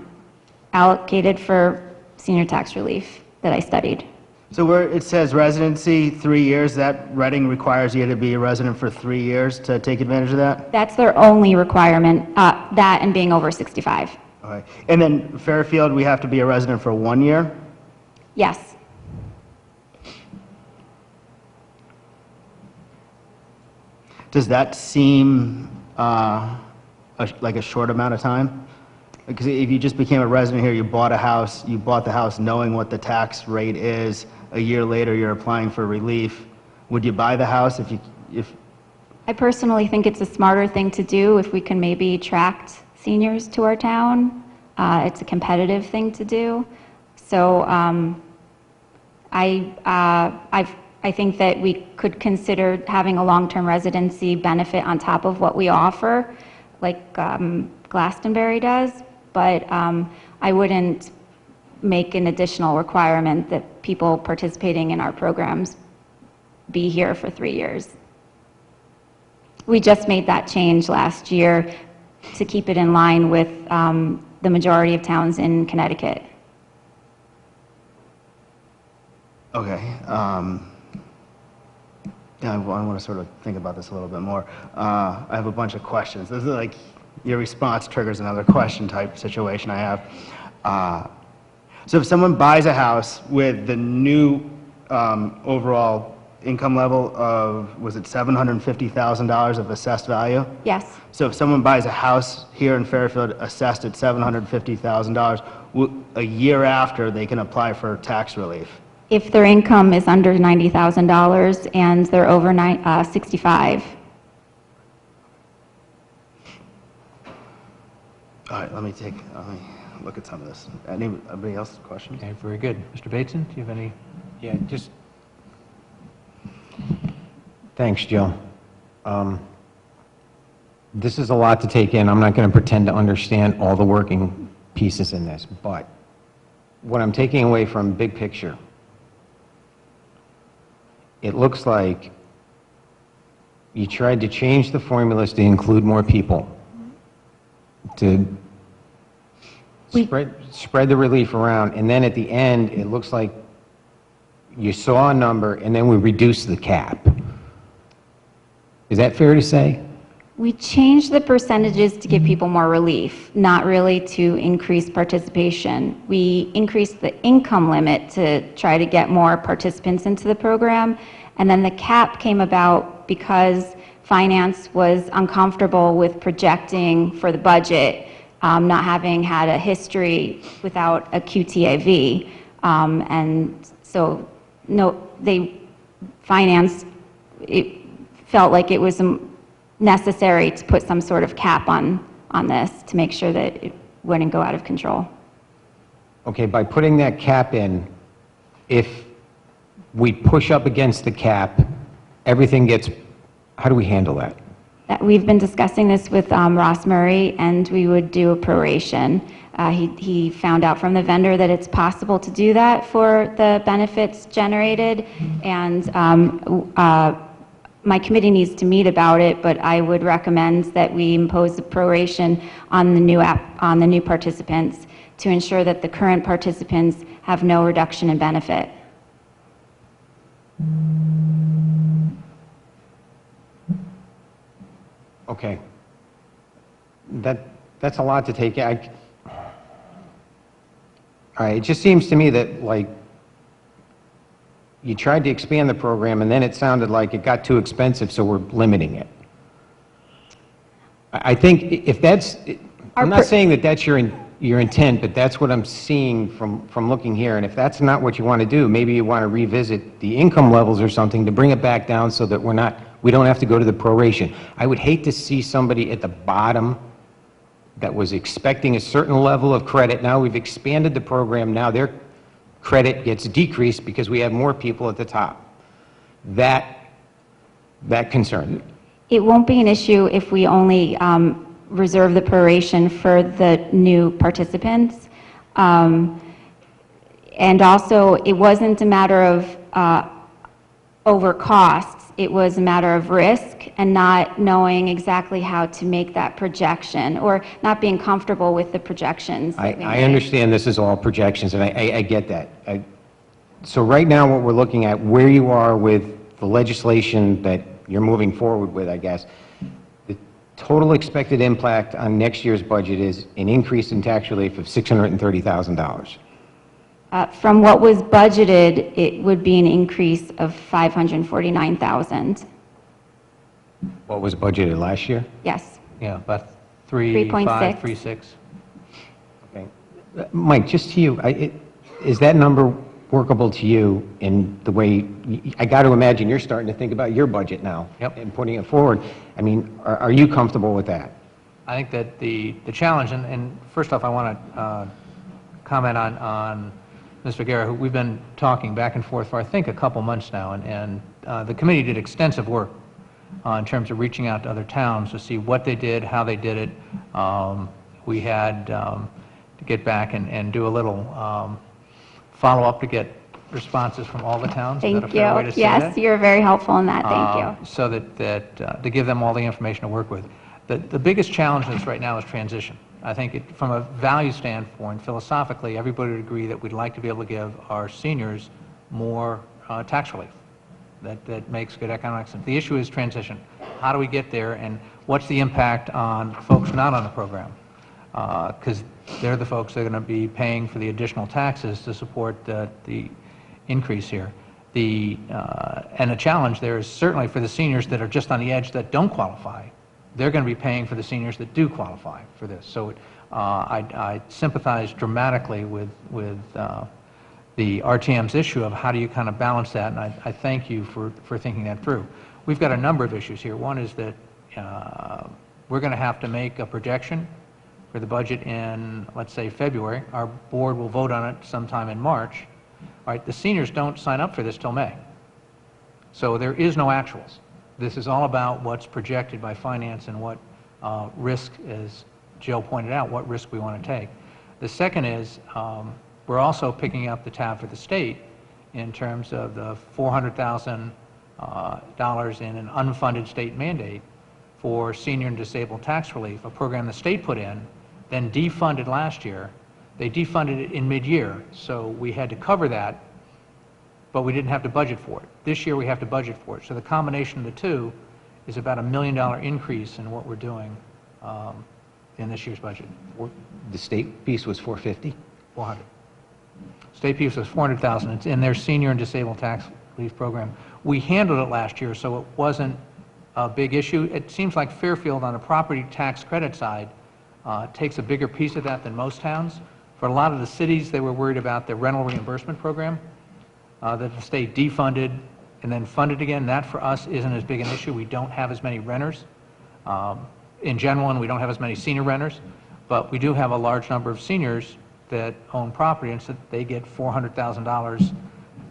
allocated for senior tax relief that I studied. So where it says residency, 3 years, that Reading requires you to be a resident for 3 years to take advantage of that? That's their only requirement, that and being over 65. Okay. And then Fairfield, we have to be a resident for 1 year? Yes. Does that seem like a short amount of time? Because if you just became a resident here, you bought a house, you bought the house knowing what the tax rate is, a year later you're applying for relief, would you buy the house if I personally think it's a smarter thing to do if we can maybe attract seniors to our town. It's a competitive thing to do. So I think that we could consider having a long-term residency benefit on top of what we offer, like Glastonbury does, but I wouldn't make an additional requirement that people participating in our programs be here for 3 years. We just made that change last year to keep it in line with the majority of towns in Connecticut. Okay. Yeah, I want to sort of think about this a little bit more. I have a bunch of questions. This is like your response triggers another question type situation I have. So if someone buys a house with the new overall income level of, was it $750,000 of assessed value? Yes. So if someone buys a house here in Fairfield assessed at $750,000, a year after they can apply for tax relief? If their income is under $90,000 and they're over 65. All right, let me look at some of this. Anybody else questions? Okay, very good. Mr. Bateson, do you have any? Yeah, just, thanks, Joe. This is a lot to take in. I'm not going to pretend to understand all the working pieces in this, but what I'm taking away from big picture, it looks like you tried to change the formulas to include more people, to spread the relief around, and then at the end, it looks like you saw a number, and then we reduced the cap. Is that fair to say? We changed the percentages to give people more relief, not really to increase participation. We increased the income limit to try to get more participants into the program, and then the cap came about because finance was uncomfortable with projecting for the budget, not having had a history without a QTAV. And so, no, it felt like it was necessary to put some sort of cap on this to make sure that it wouldn't go out of control. Okay, by putting that cap in, if we push up against the cap, everything gets, how do we handle that? We've been discussing this with Ross Murray, and we would do a proration. He found out from the vendor that it's possible to do that for the benefits generated, and my committee needs to meet about it, but I would recommend that we impose a proration on the new participants to ensure that the current participants have no reduction in benefit. Okay. That's a lot to take in. All right, it just seems to me that, like, you tried to expand the program, and then it sounded like it got too expensive, so we're limiting it. I think if that's, I'm not saying that that's your intent, but that's what I'm seeing from looking here, and if that's not what you want to do, maybe you want to revisit the income levels or something to bring it back down so that we don't have to go to the proration. I would hate to see somebody at the bottom that was expecting a certain level of credit. Now we've expanded the program, now their credit gets decreased because we have more people at the top. That concern. It won't be an issue if we only reserve the proration for the new participants. And also, it wasn't a matter of over costs, it was a matter of risk and not knowing exactly how to make that projection, or not being comfortable with the projections that we I made. understand this is all projections, and I get that. So right now, what we're looking at, where you are with the legislation that you're moving forward with, I guess, the total expected impact on next year's budget is an increase in tax relief of $630,000. From what was budgeted, it would be an increase of $549,000. What was budgeted last year? Yes. Yeah, about 3.6. 3.5, 3.6. Okay. Mike, just to you, is that number workable to you in the way, I got to imagine you're starting to think about your budget now. Yep. And putting it forward. I mean, are you comfortable with that? I think that the challenge, and first off, I want to comment on Ms. Vergara, who we've been talking back and forth for, I think, a couple months now, and the committee did extensive work in terms of reaching out to other towns to see what they did, how they did it. We had to get back and do a little follow-up to get responses from all the towns. Is that a Thank fair way to you. say Yes, that? you're very helpful in that. Thank you. So that to give them all the information to work with. The biggest challenge in this right now is transition. I think from a value standpoint, philosophically, everybody would agree that we'd like to be able to give our seniors more tax relief. That makes good economic sense. The issue is transition. How do we get there, and what's the impact on folks not on the program? Because they're the folks that are going to be paying for the additional taxes to support the increase here. And the challenge there is certainly for the seniors that are just on the edge that don't qualify. They're going to be paying for the seniors that do qualify for this. So I sympathize dramatically with the RTM's issue of how do you kind of balance that, and I thank you for thinking that through. We've got a number of issues here. One is that we're going to have to make a projection for the budget in, let's say, February. Our board will vote on it sometime in March. All right, the seniors don't sign up for this till May. So there is no actuals. This is all about what's projected by finance and what risk, as Jill pointed out, what risk we want to take. The second is we're also picking up the tab for the state in terms of the $400,000 in an unfunded state mandate for senior and disabled tax relief, a program the state put in, then defunded last year. They defunded it in mid-year, so we had to cover that, but we didn't have to budget for it. This year we have to budget for it. So the combination of the two is about $1 million increase in what we're doing in this year's budget. The state piece was 450? 400. State piece was 400,000. It's in their senior and disabled tax relief program. We handled it last year, so it wasn't a big issue. It seems like Fairfield on the property tax credit side takes a bigger piece of that than most towns. For a lot of the cities, they were worried about the rental reimbursement program that the state defunded and then funded again. That for us isn't as big an issue. We don't have as many renters in general, and we don't have as many senior renters, but we do have a large number of seniors that own property, and so they get $400,000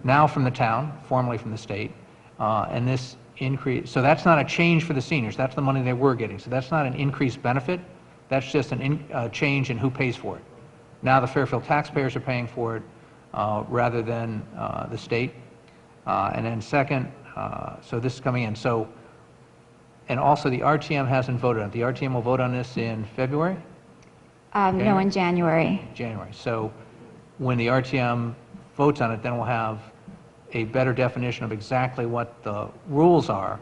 now from the town, formerly from the state, and this increase, so that's not a change for the seniors. That's the money they were getting. So that's not an increased benefit. That's just a change in who pays for it. Now the Fairfield taxpayers are paying for it rather than the state. And then second, so this is coming in. So, and also the RTM hasn't voted on it. The RTM will vote on this in February? No, in January. January. So when the RTM votes on it, then we'll have a better definition of exactly what the rules are,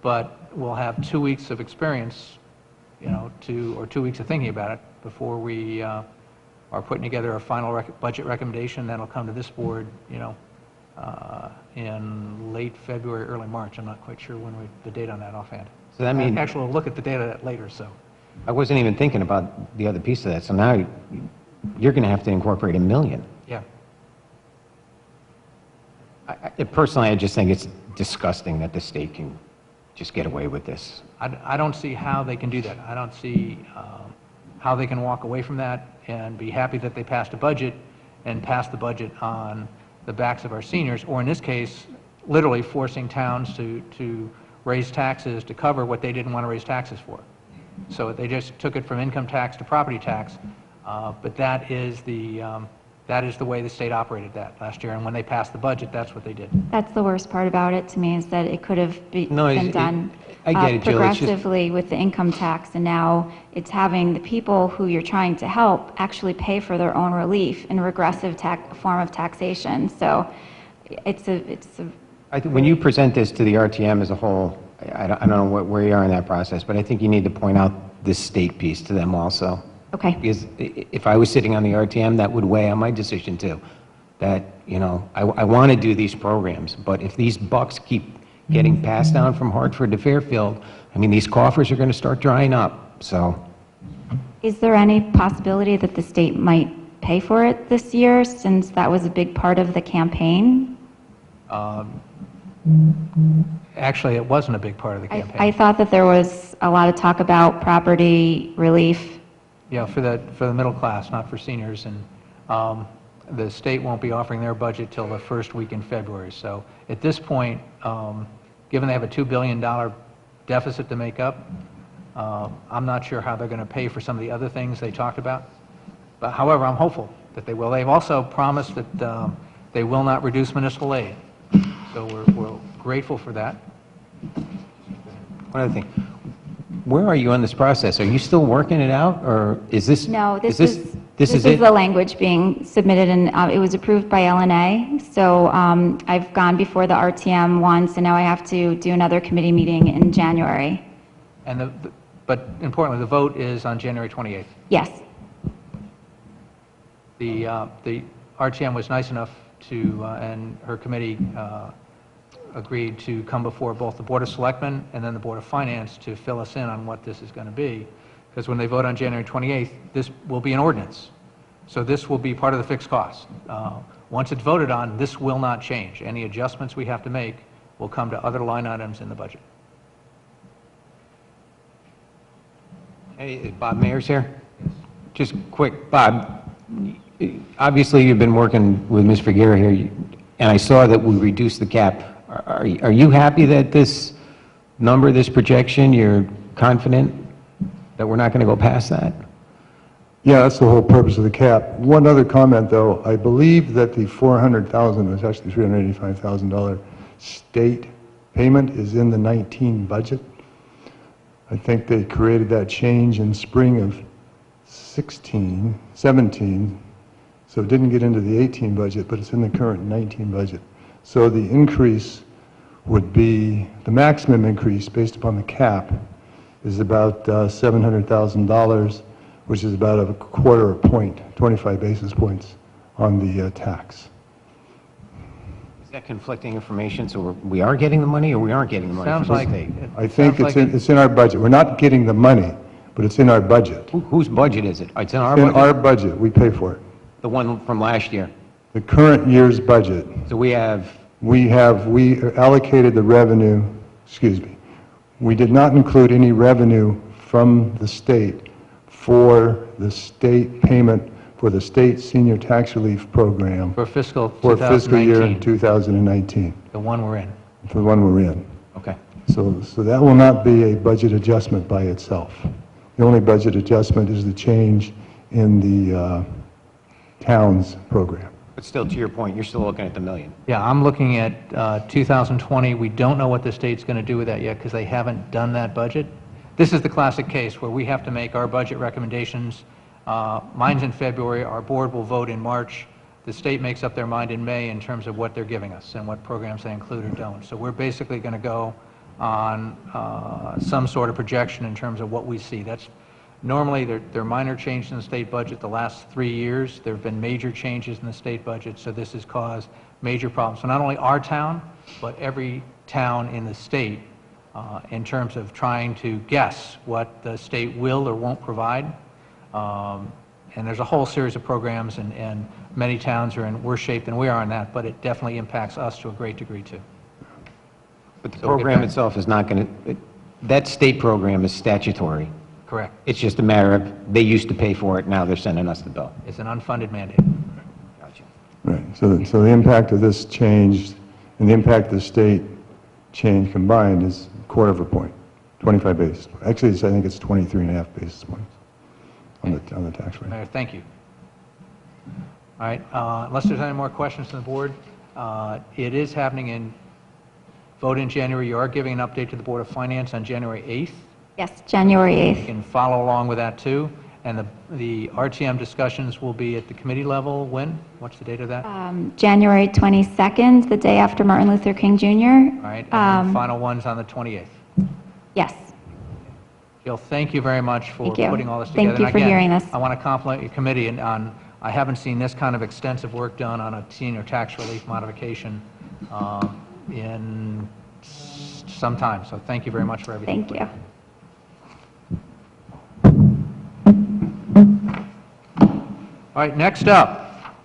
but we'll have 2 weeks of experience, you know, 2 weeks of thinking about it before we are putting together a final budget recommendation that'll come to this board, you know, in late February, early March. I'm not quite sure when the date on that offhand. So that means... Actually, we'll look at the data later, so. I wasn't even thinking about the other piece of that. So now you're going to have to incorporate $1 million. Yeah. Personally, I just think it's disgusting that the state can just get away with this. I don't see how they can do that. I don't see how they can walk away from that and be happy that they passed a budget and pass the budget on the backs of our seniors, or in this case, literally forcing towns to raise taxes to cover what they didn't want to raise taxes for. So they just took it from income tax to property tax, but that is the That is the way the state operated that last year, and when they passed the budget, that's what they did. That's the worst part about it to me, is that it could have No, been done I get it, Jill. It's just- progressively with the income tax, and now it's having the people who you're trying to help actually pay for their own relief in a regressive form of taxation. So it's a I think when you present this to the RTM as a whole, I don't know where you are in that process, but I think you need to point out this state piece to them also. okay. Because if I was sitting on the RTM, that would weigh on my decision too. That, you know, I want to do these programs, but if these bucks keep getting passed down from Hartford to Fairfield, I mean, these coffers are going to start drying up, so. Is there any possibility that the state might pay for it this year, since that was a big part of the campaign? Actually, it wasn't a big part of the I campaign. thought that there was a lot of talk about property relief. Yeah, for the middle class, not for seniors, and the state won't be offering their budget till the first week in February. So at this point, given they have a $2 billion deficit to make up, I'm not sure how they're going to pay for some of the other things they talked about. But however, I'm hopeful that they will. They've also promised that they will not reduce municipal aid. So we're grateful for that. One other thing, where are you on this process? Are you still working it out, or is this? No, this is is it? the language being submitted, and it was approved by LNA. So I've gone before the RTM once, and now I have to do another committee meeting in January. And but importantly, the vote is on January 28th. Yes. The RTM was nice enough to, and her committee agreed to come before both the Board of Selectmen and then the Board of Finance to fill us in on what this is going to be. Because when they vote on January 28th, this will be an ordinance. So this will be part of the fixed cost. Once it's voted on, this will not change. Any adjustments we have to make will come to other line items in the budget. Hey, Bob Mayers here. Just quick, Bob, obviously you've been working with Ms. Vergara here, and I saw that we reduced the cap. Are you happy that this number, this projection, you're confident that we're not going to go past that? Yeah, that's the whole purpose of the cap. One other comment, though. I believe that the $400,000 was actually $385,000 state payment is in the 19 budget. I think they created that change in spring of 17, so it didn't get into the 18 budget, but it's in the current 19 budget. So the increase would be, the maximum increase based upon the cap is about $700,000, which is about a quarter point, 25 basis points on the tax. Is that conflicting information? So we are getting the money, or we aren't getting the money Sounds from the like state? I think it's in our budget. We're not getting the money, but it's in our budget. Whose budget is it? It's in our In budget? our budget, we pay for it. The one from last year? The current year's budget. So we have, We allocated the revenue, excuse me, we did not include any revenue from the state for the state payment for the state senior tax relief program For fiscal for fiscal year 2019, 2019, the one we're in. for the one we're in. okay. So that will not be a budget adjustment by itself. The only budget adjustment is the change in the town's program. But still, to your point, you're still looking at the million. Yeah, I'm looking at 2020. We don't know what the state's going to do with that yet because they haven't done that budget. This is the classic case where we have to make our budget recommendations. Mine's in February. Our board will vote in March. The state makes up their mind in May in terms of what they're giving us and what programs they include or don't. So we're basically going to go on some sort of projection in terms of what we see. That's normally, there are minor changes in the state budget. The last 3 years, there have been major changes in the state budget, so this has caused major problems. So not only our town, but every town in the state in terms of trying to guess what the state will or won't provide. And there's a whole series of programs, and many towns are in worse shape than we are in that, but it definitely impacts us to a great degree, too. But the program itself is not going to, that state program is statutory. Correct. It's just a matter of, they used to pay for it, now they're sending us the bill. It's an unfunded mandate. Gotcha. Right, so the impact of this change and the impact of the state change combined is a quarter of a point, 25 basis points. Actually, I think it's 23.5 basis points on the tax rate. Mayor, thank you. All right, unless there's any more questions from the board, it is happening in, vote in January. You are giving an update to the Board of Finance on January 8th. Yes, January You 8th. can follow along with that too. And the RTM discussions will be at the committee level when? What's the date of that? January 22nd, the day after Martin Luther King Jr. All right, and then final ones on the 28th. Yes. Jill, thank you very much for Thank you. putting all this together. Thank you And for again, hearing this. I want to compliment your committee on, I haven't seen this kind of extensive work done on a senior tax relief modification in some time. So thank you very much for everything. Thank you. All right, next up,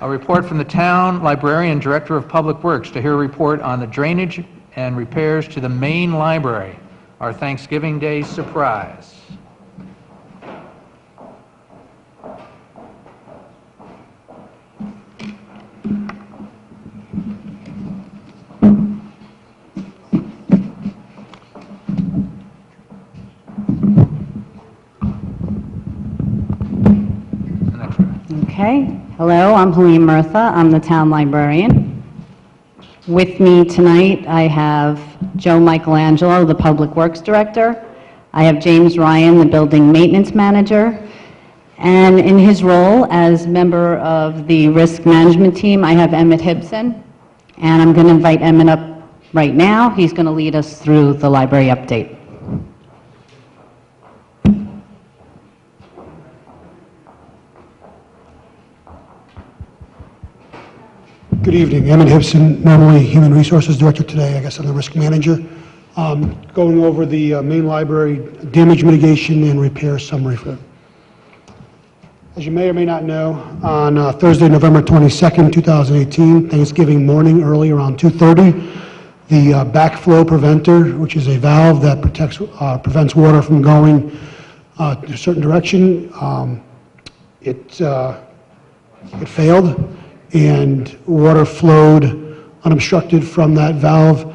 a report from the town librarian and director of public works to hear a report on the drainage and repairs to the main library, our Thanksgiving Day surprise. Okay. Hello, I'm Helene Murtha. I'm the town librarian. With me tonight, I have Joe Michelangelo, the Public Works Director. I have James Ryan, the Building Maintenance Manager. And in his role as member of the Risk Management Team, I have Emmett Hibson. And I'm going to invite Emmett up right now. He's going to lead us through the library update. Good evening. Emmett Hibson, normally Human Resources Director. Today, I guess I'm the Risk Manager. Going over the main library damage mitigation and repair summary for it. As you may or may not know, on Thursday, November 22nd, 2018, Thanksgiving morning, early around 2:30, the backflow preventer, which is a valve that prevents water from going a certain direction, it failed, and water flowed unobstructed from that valve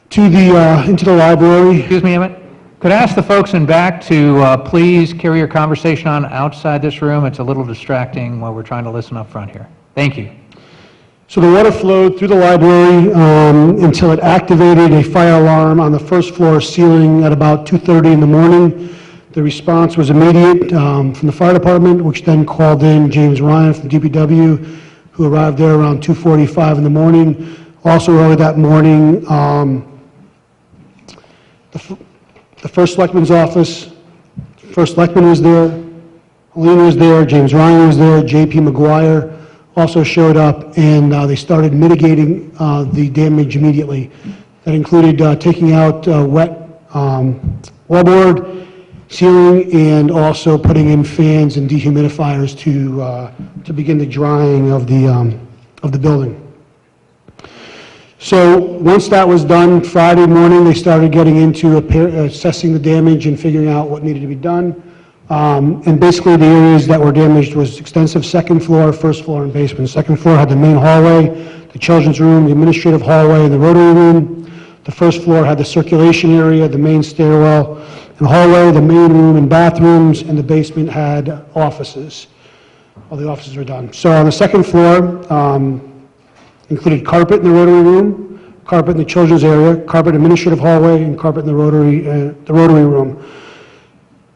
to the into the library. Excuse me, Emmett. Could I ask the folks in back to please carry your conversation on outside this room? It's a little distracting while we're trying to listen up front here. Thank you. So the water flowed through the library until it activated a fire alarm on the first floor ceiling at about 2:30 in the morning. The response was immediate from the fire department, which then called in James Ryan from DPW, who arrived there around 2:45 in the morning. Also early that morning, the first selectman's office, first selectman was there, Helene was there, James Ryan was there, J.P. McGuire also showed up, and they started mitigating the damage immediately. That included taking out wet wallboard, ceiling, and also putting in fans and dehumidifiers to begin the drying of the building. So once that was done, Friday morning, they started getting into assessing the damage and figuring out what needed to be done. And basically the areas that were damaged was extensive second floor, first floor, and basement. Second floor had the main hallway, the children's room, the administrative hallway, and the rotary room. The first floor had the circulation area, the main stairwell, and hallway, the main room and bathrooms, and the basement had offices. All the offices were done. So on the second floor, included carpet in the rotary room, carpet in the children's area, carpet administrative hallway, and carpet in the rotary room.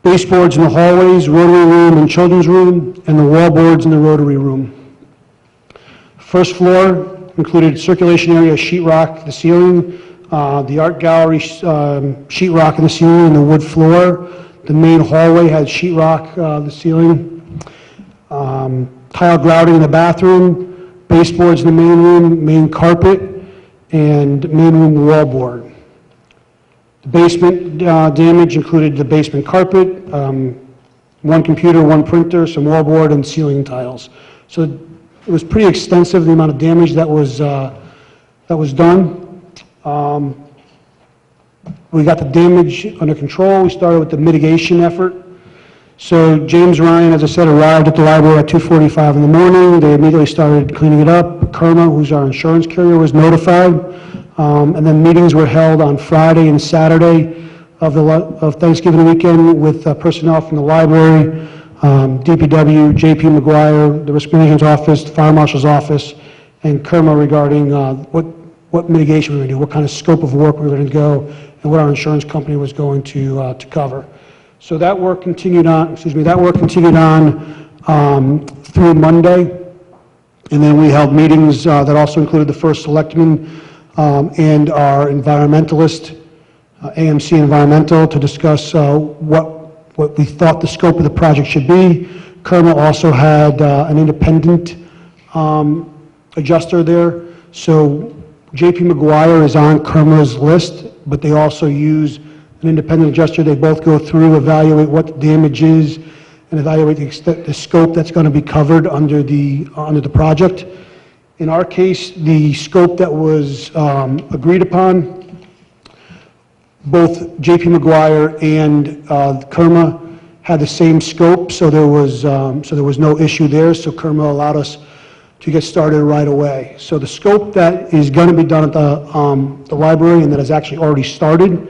Baseboards in the hallways, rotary room and children's room, and the wallboards in the rotary room. First floor included circulation area, sheetrock, the ceiling, the art gallery, sheetrock in the ceiling and the wood floor. The main hallway had sheetrock, the ceiling. Tile grouting in the bathroom, baseboards in the main room, main carpet, and main room wallboard. The basement damage included the basement carpet, one computer, one printer, some wallboard, and ceiling tiles. So it was pretty extensive, the amount of damage that was done. We got the damage under control. We started with the mitigation effort. So James Ryan, as I said, arrived at the library at 2:45 in the morning. They immediately started cleaning it up. Kerma, who's our insurance carrier, was notified. And then meetings were held on Friday and Saturday of Thanksgiving weekend with personnel from the library, DPW, JP McGuire, the Risk Management's office, the Fire Marshal's office, and KERMA regarding what mitigation we're going to do, what kind of scope of work we're going to go, and what our insurance company was going to cover. So that work continued on, through Monday, and then we held meetings that also included the first selectman and our environmentalist, AMC Environmental, to discuss what we thought the scope of the project should be. KERMA also had an independent adjuster there. So JP McGuire is on KERMA's list, but they also use an independent adjuster. They both go through, evaluate what the damage is, and evaluate the scope that's going to be covered under the project. In our case, the scope that was agreed upon, both JP McGuire and KERMA had the same scope, so there was no issue there. So KERMA allowed us to get started right away. So the scope that is going to be done at the library, and that has actually already started,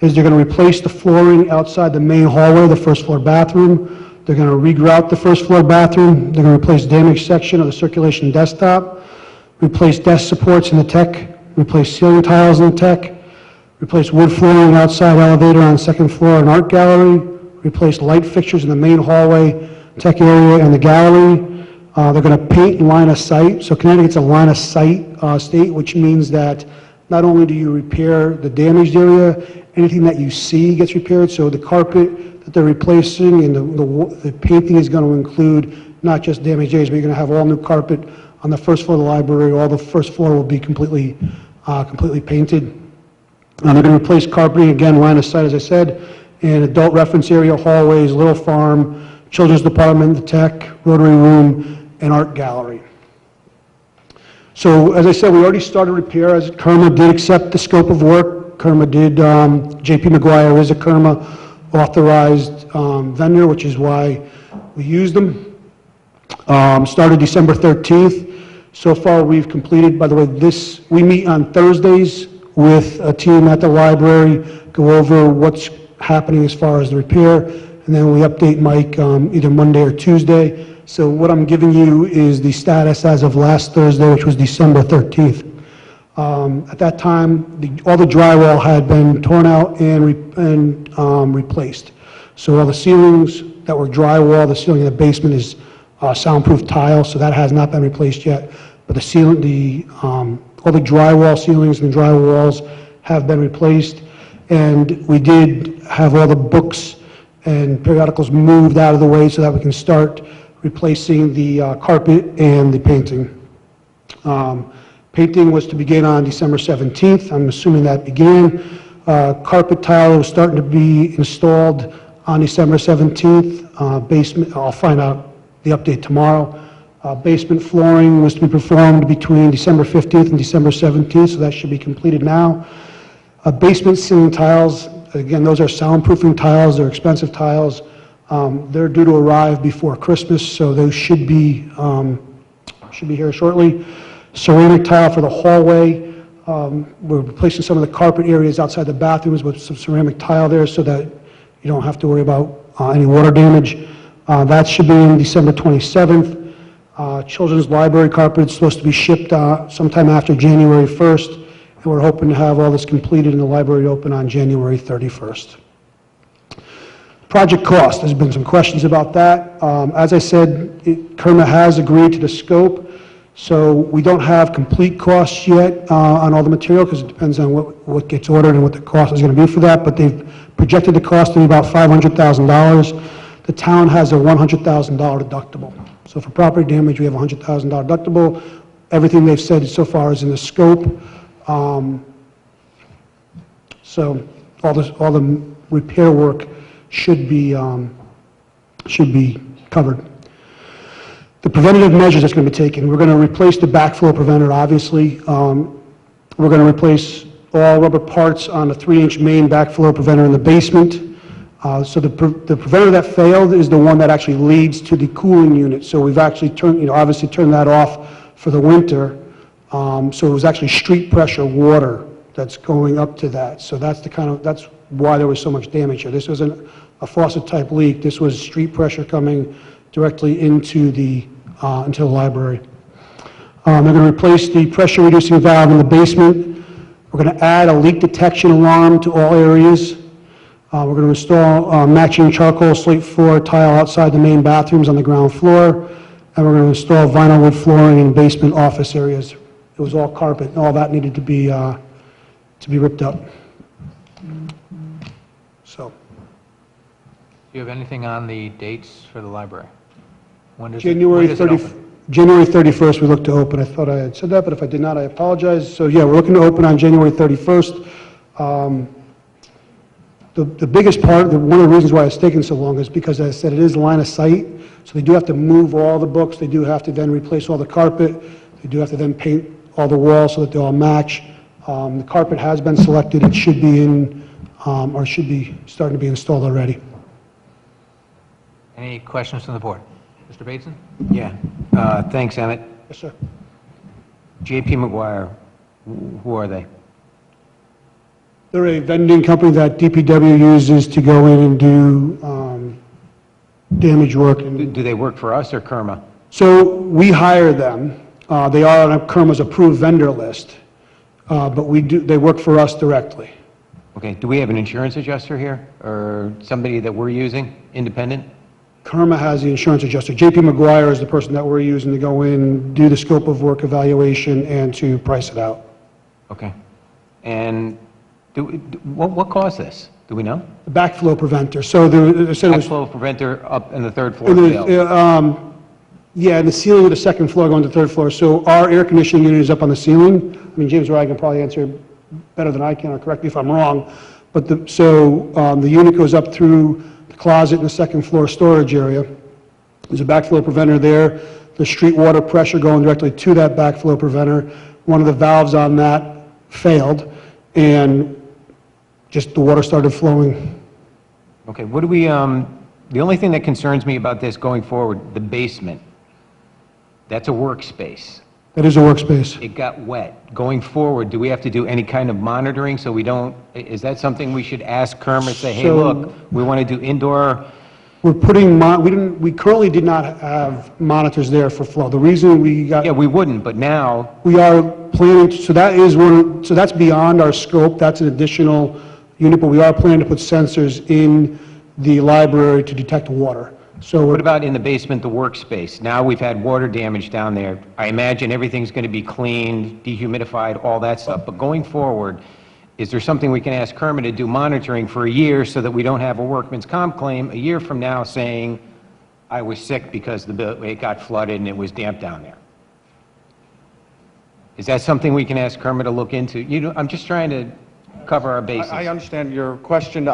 is they're going to replace the flooring outside the main hallway, the first floor bathroom. They're going to regrout the first floor bathroom. They're going to replace damaged section of the circulation desktop, replace desk supports in the tech, replace ceiling tiles in the tech, replace wood flooring outside elevator on the second floor and art gallery, replace light fixtures in the main hallway, tech area, and the gallery. They're going to paint line of sight. So Connecticut's a line of sight state, which means that not only do you repair the damaged area, anything that you see gets repaired. So the carpet that they're replacing and the painting is going to include not just damaged areas, but you're going to have all new carpet on the first floor of the library. All the first floor will be completely painted. They're going to replace carpeting, again, line of sight, as I said, and adult reference area, hallways, little farm, children's department, the tech, rotary room, and art gallery. So, as I said, we already started repair, as KERMA did accept the scope of work. KERMA did, JP McGuire is a KERMA authorized vendor, which is why we used them. Started December 13th. So far, we've completed, by the way, we meet on Thursdays with a team at the library, go over what's happening as far as the repair, and then we update Mike either Monday or Tuesday. So what I'm giving you is the status as of last Thursday, which was December 13th. At that time, all the drywall had been torn out and replaced. So all the ceilings that were drywall, the ceiling in the basement is soundproof tile, so that has not been replaced yet. But the ceiling, all the drywall ceilings and drywall walls have been replaced. And we did have all the books and periodicals moved out of the way so that we can start replacing the carpet and the painting. Painting was to begin on December 17th. I'm assuming that began. Carpet tile was starting to be installed on December 17th. Basement, I'll find out the update tomorrow. Basement flooring was to be performed between December 15th and December 17th, so that should be completed now. Basement ceiling tiles, again, those are soundproofing tiles. They're expensive tiles. They're due to arrive before Christmas, so those should be here shortly. Ceramic tile for the hallway. We're replacing some of the carpet areas outside the bathrooms with some ceramic tile there so that you don't have to worry about any water damage. That should be in December 27th. Children's library carpet is supposed to be shipped sometime after January 1st, and we're hoping to have all this completed and the library open on January 31st. Project cost, there's been some questions about that. As I said, KERMA has agreed to the scope, so we don't have complete costs yet on all the material because it depends on what gets ordered and what the cost is going to be for that, but they've projected the cost to be about $500,000. The town has a $100,000 deductible. So for property damage, we have a $100,000 deductible. Everything they've said so far is in the scope. So all the repair work should be covered. The preventative measures that's going to be taken, we're going to replace the backflow preventer, obviously. We're going to replace all rubber parts on the 3-inch main backflow preventer in the basement. So the preventer that failed is the one that actually leads to the cooling unit. So we've actually obviously turned that off for the winter. So it was actually street pressure water that's going up to that. So that's why there was so much damage here. This was a faucet-type leak. This was street pressure coming directly into the library. They're going to replace the pressure-reducing valve in the basement. We're going to add a leak detection alarm to all areas. We're going to install matching charcoal slate floor tile outside the main bathrooms on the ground floor, and we're going to install vinyl wood flooring in basement office areas. It was all carpet, and all that needed to be ripped up. So, Do you have anything on the dates for the library? When does January it open? January 31st, we look to open. I thought I had said that, but if I did not, I apologize. So yeah, we're looking to open on January 31st. The biggest part, one of the reasons why it's taking so long is because, as I said, it is line of sight. So they do have to move all the books. They do have to then replace all the carpet. They do have to then paint all the walls so that they all match. The carpet has been selected. It should be in, or should be starting to be installed already. Any questions from the board? Mr. Bateson? Yeah. Thanks, Emmett. Yes, sir. J.P. McGuire, who are they? They're a vending company that DPW uses to go in and do damage work. Do they work for us or Kerma? So we hire them. They are on Kerma's approved vendor list, but they work for us directly. Okay. Do we have an insurance adjuster here or somebody that we're using, independent? Kerma has the insurance adjuster. J.P. McGuire is the person that we're using to go in, do the scope of work evaluation, and to price it out. Okay. And what caused this? Do we know? The backflow preventer. So I said it was Backflow preventer up in the third floor failed. yeah, and the ceiling of the second floor going to the third floor. So our air conditioning unit is up on the ceiling. I mean, James Ryan can probably answer better than I can, or correct me if I'm wrong. But the unit goes up through the closet in the second floor storage area. There's a backflow preventer there. The street water pressure going directly to that backflow preventer. One of the valves on that failed, and just the water started flowing. Okay, what do we, the only thing that concerns me about this going forward, the basement, that's a workspace. That is a workspace. It got wet. Going forward, do we have to do any kind of monitoring so we don't, is that something we should ask Kermit, say, hey, look, we want to do indoor? We're putting, we currently did not have monitors there for flow. The reason we got... Yeah, we wouldn't, but now... We are planning, so that's beyond our scope. That's an additional unit, but we are planning to put sensors in the library to detect water. So what about in the basement, the workspace? Now we've had water damage down there. I imagine everything's going to be cleaned, dehumidified, all that stuff. But going forward, is there something we can ask Kermit to do monitoring for a year so that we don't have a workman's comp claim a year from now saying, I was sick because it got flooded and it was damp down there? Is that something we can ask Kermit to look into? You know, I'm just trying to cover our bases. I understand your question.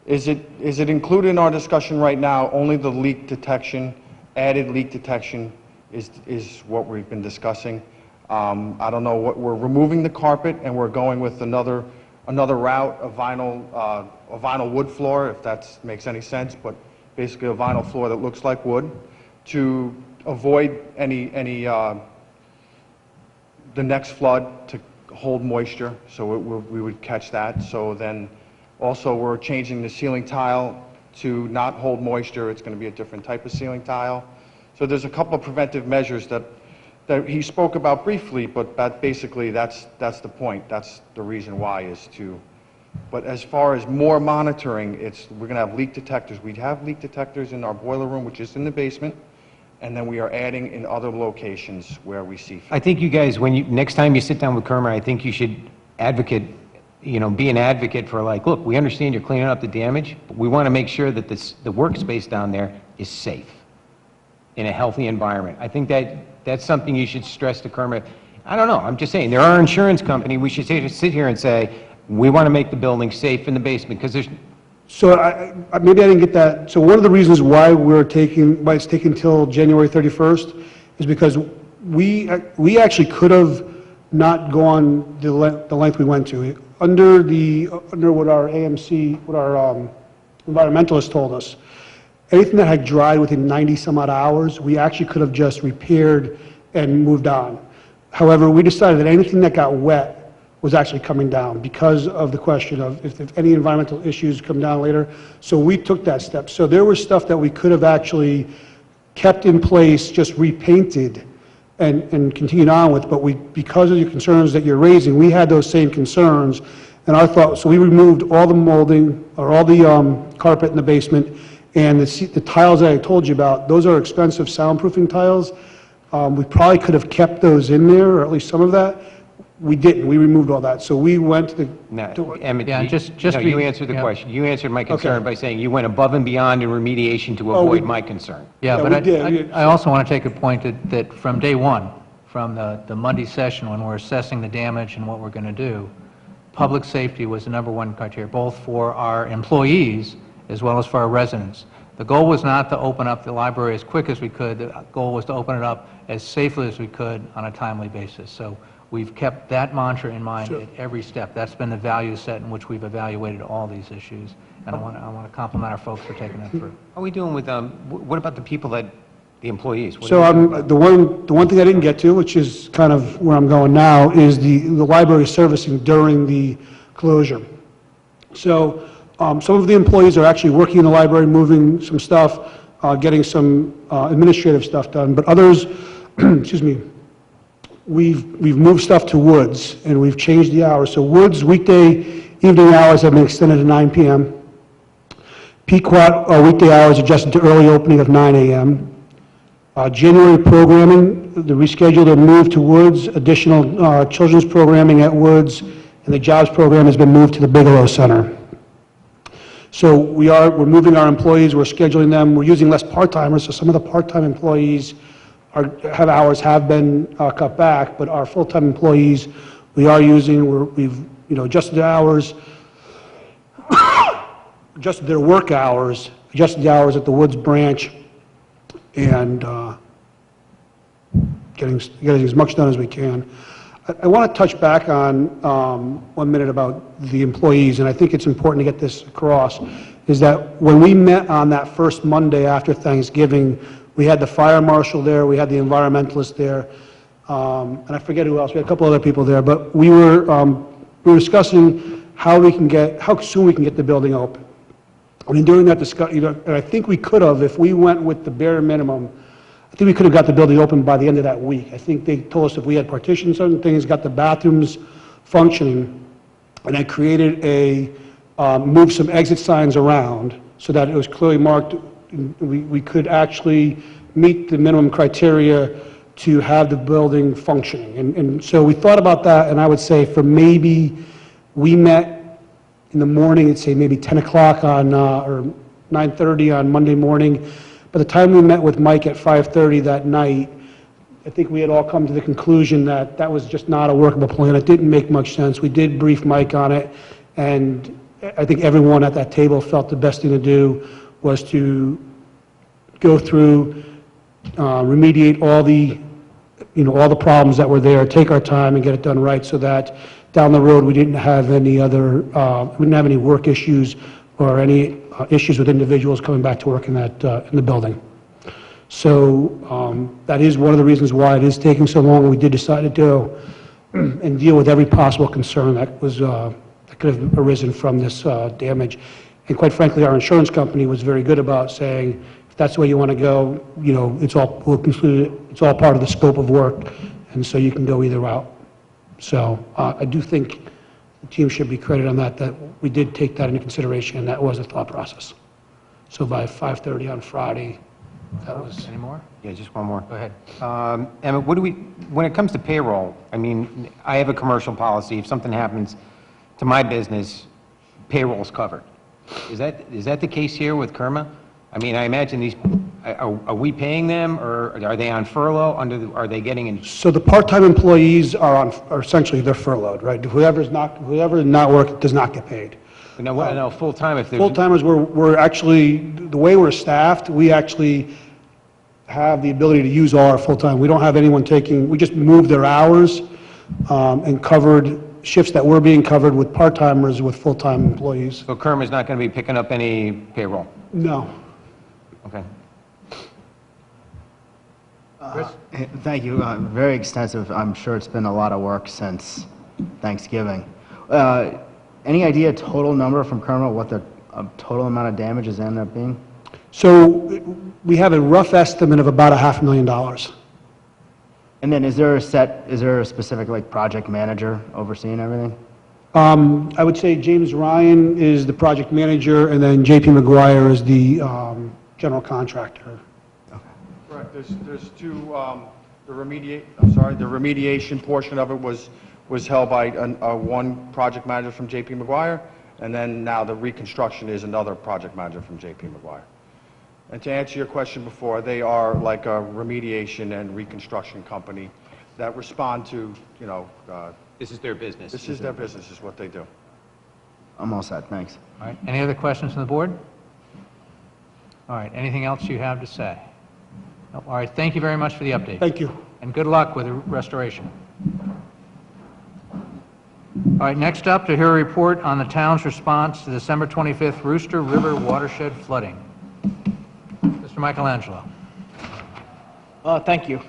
Is it included in our discussion right now? Only the leak detection, added leak detection is what we've been discussing. I don't know what, we're removing the carpet and we're going with another route, a vinyl wood floor, if that makes any sense, but basically a vinyl floor that looks like wood to avoid the next flood, to hold moisture, so we would catch that. So then also we're changing the ceiling tile to not hold moisture. It's going to be a different type of ceiling tile. So there's a couple of preventive measures that he spoke about briefly, but basically that's the point. That's the reason why is to, but as far as more monitoring, we're going to have leak detectors. We have leak detectors in our boiler room, which is in the basement, and then we are adding in other locations where we see. I think you guys, next time you sit down with Kermit, I think you should be an advocate for like, look, we understand you're cleaning up the damage, but we want to make sure that the workspace down there is safe in a healthy environment. I think that's something you should stress to Kermit. I don't know, I'm just saying, they're our insurance company. We should sit here and say, we want to make the building safe in the basement, because there's... So maybe I didn't get that. So one of the reasons why it's taking till January 31st is because we actually could have not gone the length we went to. Under what our environmentalist told us, anything that had dried within 90 some odd hours, we actually could have just repaired and moved on. However, we decided that anything that got wet, was actually coming down because of the question of if any environmental issues come down later. So we took that step. So there was stuff that we could have actually kept in place, just repainted and continued on with, but because of the concerns that you're raising, we had those same concerns, and our thought, so we removed all the molding, or all the carpet in the basement, and the tiles that I told you about, those are expensive soundproofing tiles. We probably could have kept those in there, or at least some of that. We didn't. We removed all that. So we went to the... No, Emmett, Yeah, you- just no, be- you answered the yeah. question. You answered my concern Okay. by saying you went above and beyond in remediation to Oh, avoid we- my concern. Yeah, Yeah, but we did. I also want to take a point that from day one, from the Monday session when we're assessing the damage and what we're going to do, public safety was the number one criteria, both for our employees as well as for our residents. The goal was not to open up the library as quick as we could. The goal was to open it up as safely as we could on a timely basis. So we've kept that mantra in mind at every step. That's been the value set in which we've evaluated all these issues. And I want to compliment our folks for taking that through. How are we doing with, what about the people that, the employees? What So are we doing about the one thing I didn't get to, which is kind of where I'm going now, is the library servicing during the closure. So some of the employees are actually working in the library, moving some stuff, getting some administrative stuff done, but others, excuse me, we've moved stuff to Woods, and we've changed the hours. So Woods weekday evening hours have been extended to 9 p.m. Pequot weekday hours adjusted to early opening of 9 a.m. January programming, the rescheduled and moved to Woods, additional children's programming at Woods, and the jobs program has been moved to the Bigelow Center. So we're moving our employees, we're scheduling them, we're using less part-timers, so some of the part-time employees have been cut back, but our full-time employees, we are using, we've adjusted the hours, adjusted their work hours, adjusted the hours at the Woods branch, and getting as much done as we can. I want to touch back on 1 minute about the employees, and I think it's important to get this across, is that when we met on that first Monday after Thanksgiving, we had the fire marshal there, we had the environmentalist there, and I forget who else, we had a couple other people there, but we were discussing how soon we can get the building open. And during that discussion, and I think we could have, if we went with the bare minimum, I think we could have got the building open by the end of that week. I think they told us if we had partitions and things, got the bathrooms functioning, and I created moved some exit signs around so that it was clearly marked, we could actually meet the minimum criteria to have the building functioning. And so we thought about that, and I would say we met in the morning, it's say maybe 10 o'clock on, or 9:30 on Monday morning. By the time we met with Mike at 5:30 that night, I think we had all come to the conclusion that that was just not a workable plan. It didn't make much sense. We did brief Mike on it, and I think everyone at that table felt the best thing to do was to go through, remediate all the problems that were there, take our time and get it done right so that down the road we didn't have any work issues or any issues with individuals coming back to work in the building. So that is one of the reasons why it is taking so long. We did decide to do and deal with every possible concern that could have arisen from this damage. And quite frankly, our insurance company was very good about saying, if that's the way you want to go, it's all part of the scope of work, and so you can go either route. So I do think the team should be credited on that we did take that into consideration, and that was a thought process. So by 5:30 on Friday, that was... Any more? Yeah, just one more. Go ahead. Emmett, when it comes to payroll, I mean, I have a commercial policy. If something happens to my business, payroll's covered. Is that the case here with Kerma? I mean, I imagine are we paying them, or are they on furlough? Are they getting So the part-time employees are essentially, they're furloughed, right? Whoever is not working does not get paid. No, full-time if there's... Full-timers, we're actually, the way we're staffed, we actually have the ability to use all our full-time. We don't have anyone we just moved their hours and covered shifts that were being covered with part-timers with full-time employees. So Kerma's not going to be picking up any payroll? No. Okay. Thank you. Very extensive. I'm sure it's been a lot of work since Thanksgiving. Any idea total number from Kermit what the total amount of damages ended up being? So we have a rough estimate of about $500,000. And then is there a specific like project manager overseeing everything? I would say James Ryan is the project manager, and then JP McGuire is the general contractor. Correct, there's two, the remediation portion of it was held by one project manager from JP McGuire, and then now the reconstruction is another project manager from JP McGuire. And to answer your question before, they are like a remediation and reconstruction company that respond to, This is their business. this is their business, is what they do. I'm all set, thanks. All right, any other questions from the board? All right, anything else you have to say? No, all right, thank you very much for the update. Thank you. And good luck with the restoration. All right, next up, to hear a report on the town's response to December 25th Rooster River watershed flooding. Mr. Michelangelo. Thank you.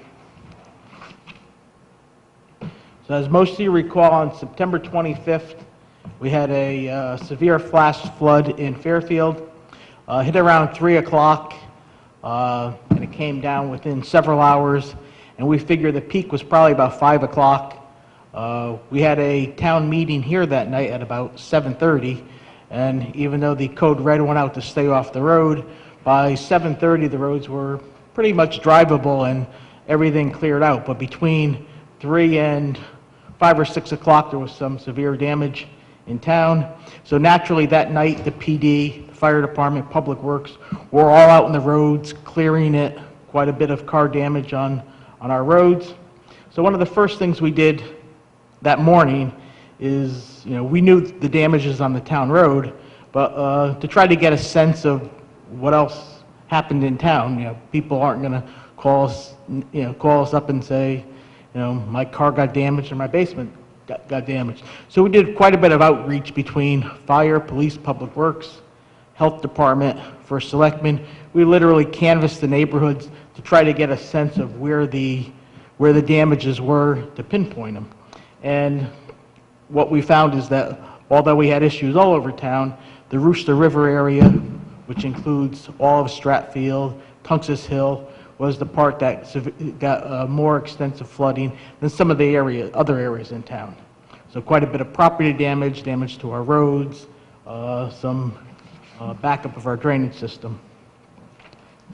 So as most of you recall, on September 25th, we had a severe flash flood in Fairfield. Hit around 3 o'clock, and it came down within several hours, and we figured the peak was probably about 5 o'clock. We had a town meeting here that night at about 7:30, and even though the code red went out to stay off the road, by 7:30 the roads were pretty much drivable and everything cleared out. But between 3 and 5 or 6 o'clock there was some severe damage in town. So naturally that night the PD, the fire department, public works were all out in the roads clearing it. Quite a bit of car damage on our roads. So one of the first things we did that morning is, we knew the damages on the town road, but to try to get a sense of what else happened in town. People aren't going to call us up and say, my car got damaged or my basement got damaged. So we did quite a bit of outreach between fire, police, public works, health department, for selectmen. We literally canvassed the neighborhoods to try to get a sense of where the damages were, to pinpoint them. And what we found is that although we had issues all over town, the Rooster River area, which includes all of Stratfield, Tunxus Hill, was the part that got more extensive flooding than some of the other areas in town. So quite a bit of property damage to our roads, some backup of our drainage system.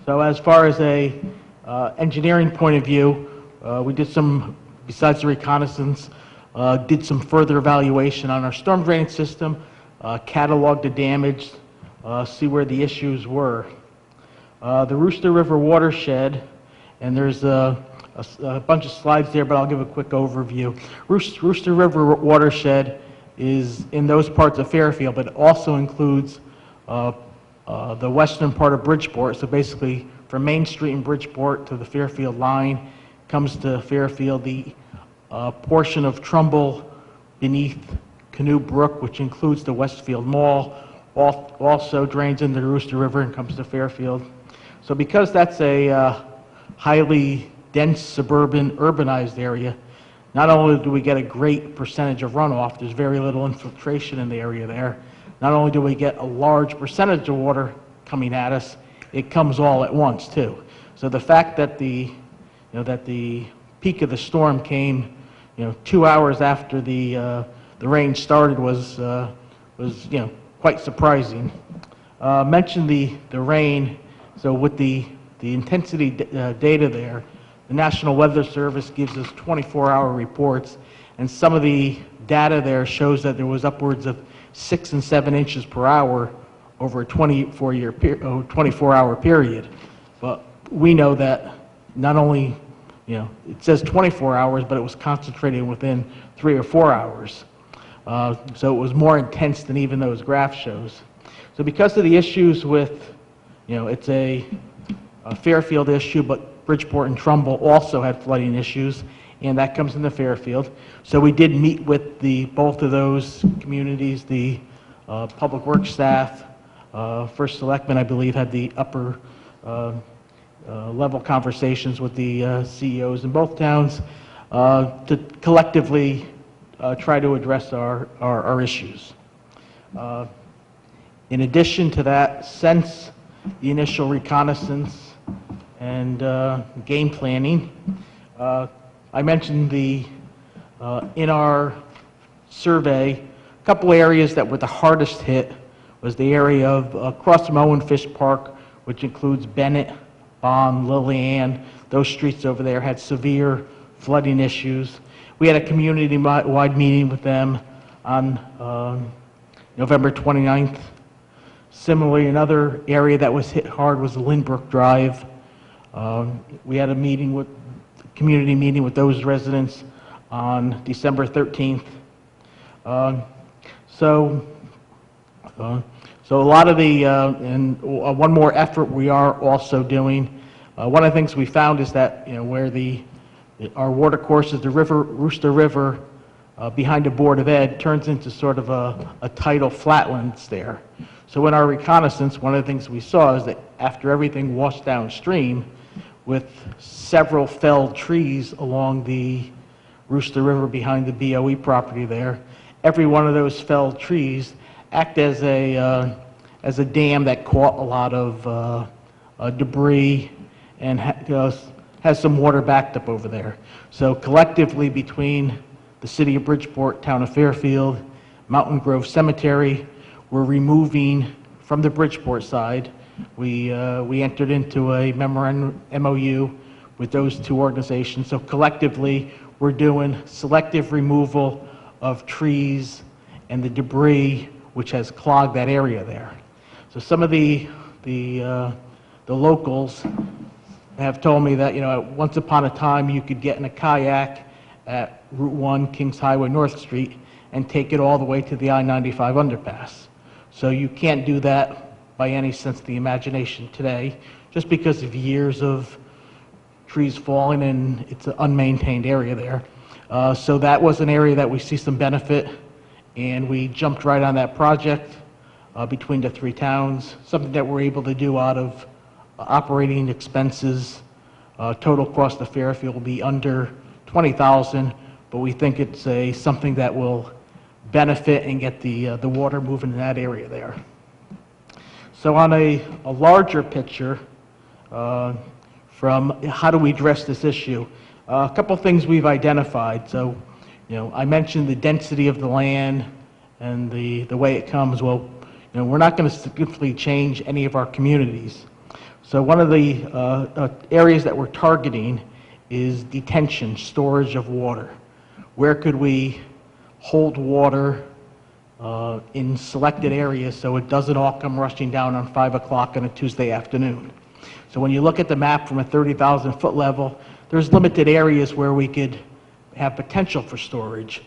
So as far as a engineering point of view, we did some, besides the reconnaissance, did some further evaluation on our storm drainage system, cataloged the damage, see where the issues were. The Rooster River watershed, and there's a bunch of slides there, but I'll give a quick overview. Rooster River watershed is in those parts of Fairfield, but it also includes the western part of Bridgeport. So basically, from Main Street in Bridgeport to the Fairfield line, comes to Fairfield. The portion of Trumbull beneath Canoe Brook, which includes the Westfield Mall, also drains into the Rooster River and comes to Fairfield. So because that's a highly dense suburban urbanized area, not only do we get a great percentage of runoff, there's very little infiltration in the area there. Not only do we get a large percentage of water coming at us, it comes all at once too. So the fact that the peak of the storm came 2 hours after the rain started was quite surprising. Mentioned the rain. So with the intensity data there, the National Weather Service gives us 24-hour reports, and some of the data there shows that there was upwards of 6 and 7 inches per hour over a 24-hour period. But we know that not only, it says 24 hours, but it was concentrated within 3 or 4 hours. So it was more intense than even those graph shows. So because of the issues with, it's a Fairfield issue, but Bridgeport and Trumbull also had flooding issues, and that comes into Fairfield. So we did meet with both of those communities, the public works staff. First Selectmen, I believe, had the upper level conversations with the CEOs in both towns to collectively try to address our issues. In addition to that, since the initial reconnaissance and game planning, I mentioned in our survey, a couple areas that were the hardest hit was the area of across from Owen Fish Park, which includes Bennett, Bond, Lillian. Those streets over there had severe flooding issues. We had a community-wide meeting with them on November 29th. Similarly, another area that was hit hard was Lynbrook Drive. We had a community meeting with those residents on December 13th. So a lot of and one more effort we are also doing. One of the things we found is that, where our water courses, the Rooster River, behind the Board of Ed, turns into sort of a tidal flatlands there. So in our reconnaissance, one of the things we saw is that after everything washed downstream, with several felled trees along the Rooster River behind the BOE property there, every one of those felled trees act as a dam that caught a lot of debris and has some water backed up over there. So collectively, between the City of Bridgeport, Town of Fairfield, Mountain Grove Cemetery, we're removing from the Bridgeport side. We entered into a memorandum MOU with those two organizations. So collectively, we're doing selective removal of trees and the debris which has clogged that area there. So some of the locals have told me that, once upon a time you could get in a kayak at Route 1, Kings Highway, North Street, and take it all the way to the I-95 underpass. So you can't do that by any sense of the imagination today, just because of years of trees falling and it's an unmaintained area there. So that was an area that we see some benefit, and we jumped right on that project between the three towns, something that we're able to do out of operating expenses. Total cost of Fairfield will be under $20,000, but we think it's something that will benefit and get the water moving in that area there. So on a larger picture, from how do we address this issue, a couple things we've identified. So, I mentioned the density of the land and the way it comes. Well, we're not going to significantly change any of our communities. So one of the areas that we're targeting is detention, storage of water. Where could we hold water in selected areas so it doesn't all come rushing down on 5 o'clock on a Tuesday afternoon? So when you look at the map from a 30,000-foot level, there's limited areas where we could have potential for storage,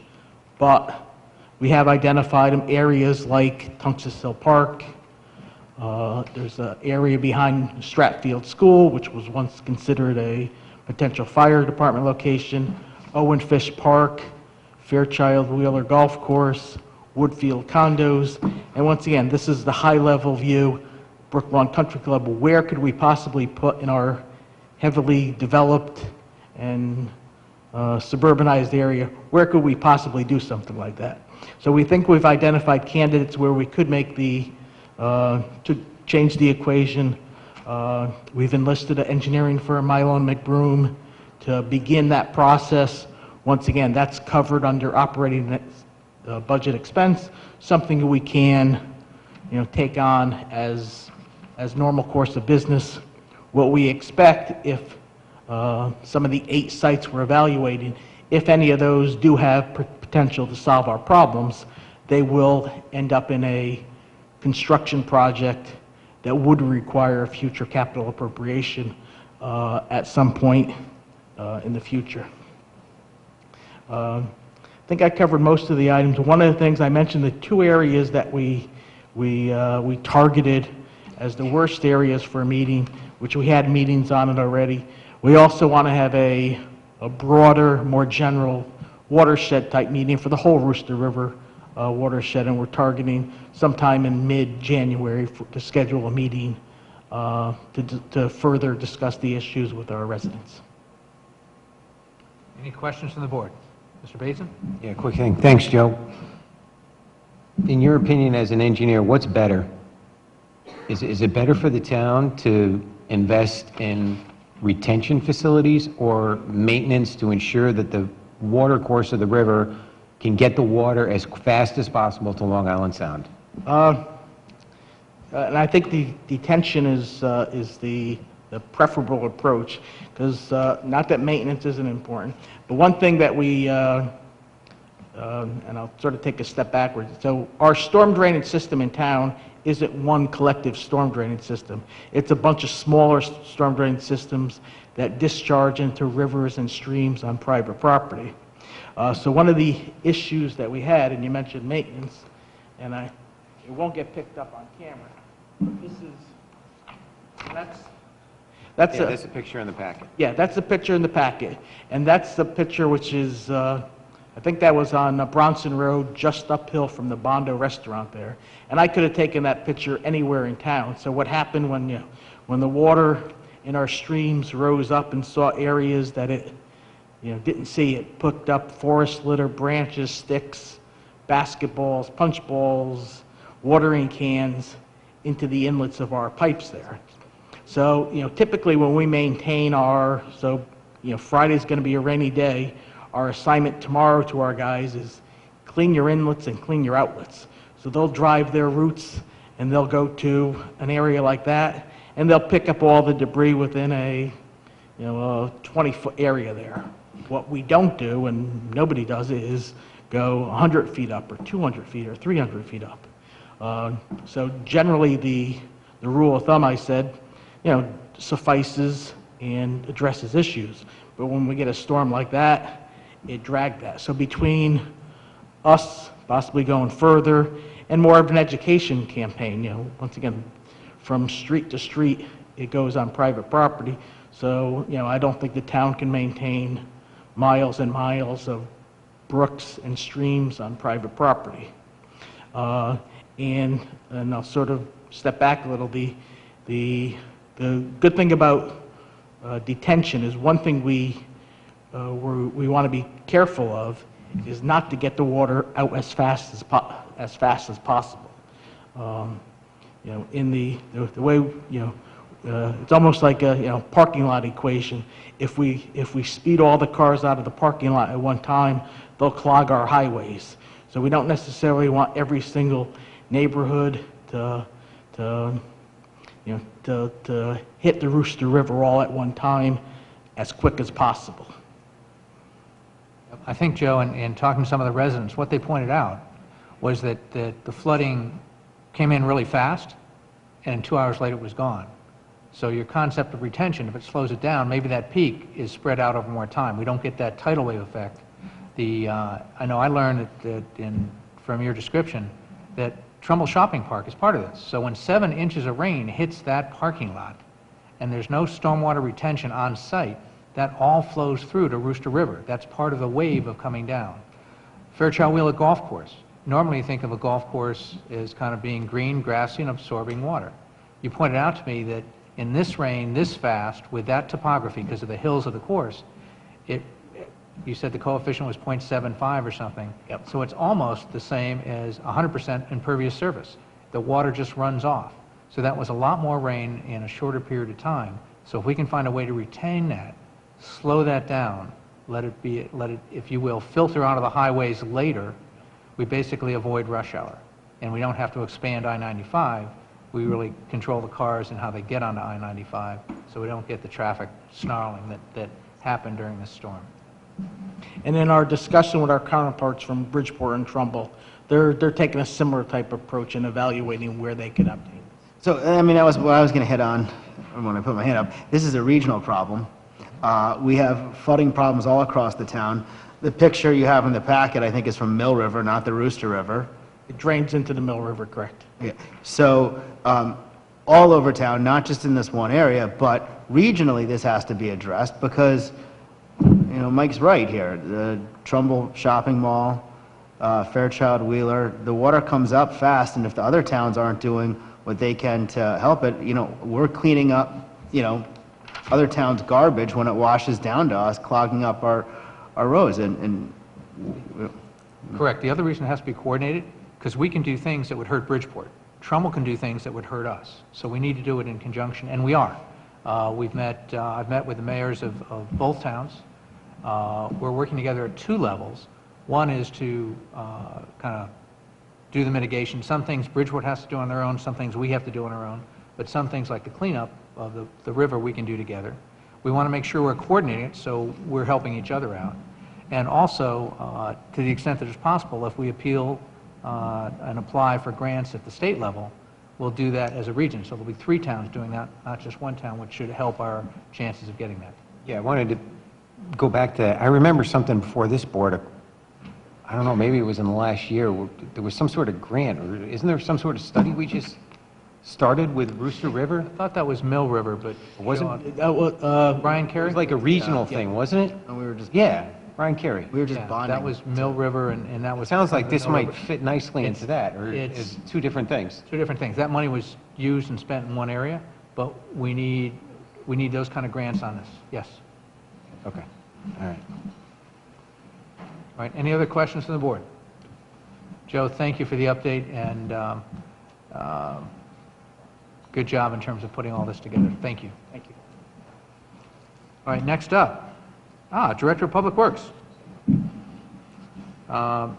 but we have identified areas like Tungus Hill Park. There's an area behind Stratfield School, which was once considered a potential fire department location, Owen Fish Park, Fairchild Wheeler Golf Course, Woodfield Condos, and once again, this is the high-level view, Brook Lawn Country Club. Where could we possibly put in our heavily developed and suburbanized area, where could we possibly do something like that? So we think we've identified candidates where we could make to change the equation. We've enlisted an engineering firm, Milo and McBroom, to begin that process. Once again, that's covered under operating budget expense, something we can, take on as normal course of business. What we expect, if some of the 8 sites we're evaluating, if any of those do have potential to solve our problems, they will end up in a construction project that would require a future capital appropriation at some point in the future. I think I covered most of the items. One of the things I mentioned, the 2 areas that we targeted as the worst areas for a meeting, which we had meetings on it already. We also want to have a broader, more general watershed type meeting for the whole Rooster River watershed, and we're targeting sometime in mid-January to schedule a meeting to further discuss the issues with our residents. Any questions from the board? Mr. Basin? Yeah, quick thing. Thanks, Joe. In your opinion as an engineer, what's better? Is it better for the town to invest in retention facilities or maintenance to ensure that the water course of the river can get the water as fast as possible to Long Island Sound? And I think the detention is the preferable approach, because not that maintenance isn't important, but one thing that we, and I'll sort of take a step backwards. So our storm drainage system in town isn't one collective storm drainage system. It's a bunch of smaller storm drainage systems that discharge into rivers and streams on private property. So one of the issues that we had, and you mentioned maintenance, and it won't get picked up on camera, but this is, that's a picture in the packet. Yeah, that's the picture in the packet. And that's the picture which is, I think that was on Bronson Road, just uphill from the Bondo restaurant there. And I could have taken that picture anywhere in town. So what happened when the water in our streams rose up and saw areas that it didn't see, it picked up forest litter, branches, sticks, basketballs, punch balls, watering cans into the inlets of our pipes there. So, typically when we maintain Friday's going to be a rainy day, our assignment tomorrow to our guys is clean your inlets and clean your outlets. So they'll drive their routes and they'll go to an area like that and they'll pick up all the debris within a 20-foot area there. What we don't do, and nobody does, is go 100 feet up or 200 feet or 300 feet up. So generally the rule of thumb, I said, suffices and addresses issues. But when we get a storm like that, it dragged that. So between us possibly going further and more of an education campaign, once again, from street to street, it goes on private property. So, I don't think the town can maintain miles and miles of brooks and streams on private property. And I'll sort of step back a little. The good thing about detention is one thing we want to be careful of is not to get the water out as fast as possible. In the way it's almost like a parking lot equation. If we speed all the cars out of the parking lot at one time, they'll clog our highways. So we don't necessarily want every single neighborhood to hit the Rooster River all at one time as quick as possible. I think, Joe, in talking to some of the residents, what they pointed out was that the flooding came in really fast, and 2 hours later it was gone. So your concept of retention, if it slows it down, maybe that peak is spread out over more time. We don't get that tidal wave effect. I know I learned from your description that Trumbull Shopping Park is part of this. So when 7 inches of rain hits that parking lot, and there's no stormwater retention on site, that all flows through to Rooster River. That's part of the wave of coming down. Fairchild Wheeler Golf Course. Normally you think of a golf course as kind of being green, grassy, and absorbing water. You pointed out to me that in this rain, this fast, with that topography, because of the hills of the course, you said the coefficient was 0.75 or something. Yep. So it's almost the same as 100% impervious surface. The water just runs off. So that was a lot more rain in a shorter period of time. So if we can find a way to retain that, slow that down, let it, if you will, filter out of the highways later, we basically avoid rush hour. And we don't have to expand I-95. We really control the cars and how they get onto I-95, so we don't get the traffic snarling that happened during this storm. And in our discussion with our counterparts from Bridgeport and Trumbull, they're taking a similar type approach and evaluating where they could update. So, I mean, that was what I was going to hit on when I put my hand up. This is a regional problem. We have flooding problems all across the town. The picture you have in the packet, I think, is from Mill River, not the Rooster River. It drains into the Mill River, correct? Yeah. So, all over town, not just in this one area, but regionally this has to be addressed because, Mike's right here. The Trumbull Shopping Mall, Fairchild Wheeler, the water comes up fast, and if the other towns aren't doing what they can to help it, we're cleaning up, other towns' garbage when it washes down to us, clogging up our roads. And Correct. The other reason it has to be coordinated, because we can do things that would hurt Bridgeport. Trumbull can do things that would hurt us. So we need to do it in conjunction, and we are. I've met with the mayors of both towns. We're working together at two levels. One is to kind of do the mitigation. Some things Bridgeport has to do on their own, some things we have to do on our own, but some things like the cleanup of the river we can do together. We want to make sure we're coordinating it so we're helping each other out. And also, to the extent that it's possible, if we appeal and apply for grants at the state level, we'll do that as a region. So there'll be 3 towns doing that, not just 1 town, which should help our chances of getting that. Yeah, I wanted to go back to, I remember something before this board, I don't know, maybe it was in the last year, there was some sort of grant, or isn't there some sort of study we just started with Rooster River? I thought that was Mill River, but Wasn't Brian Carey? It was like a regional thing, wasn't it? And we were just, Yeah, Brian Carey. we were just Yeah, bonding. that was Mill River, and that was... Sounds like this Mill might River. fit nicely into that, or it's- it's 2 different things. 2 different things. That money was used and spent in one area, but we need those kind of grants on this. Yes. Okay, all right. All right, any other questions from the board? Joe, thank you for the update, and good job in terms of putting all this together. Thank you. Thank you. All right, next up, Director of Public Works. To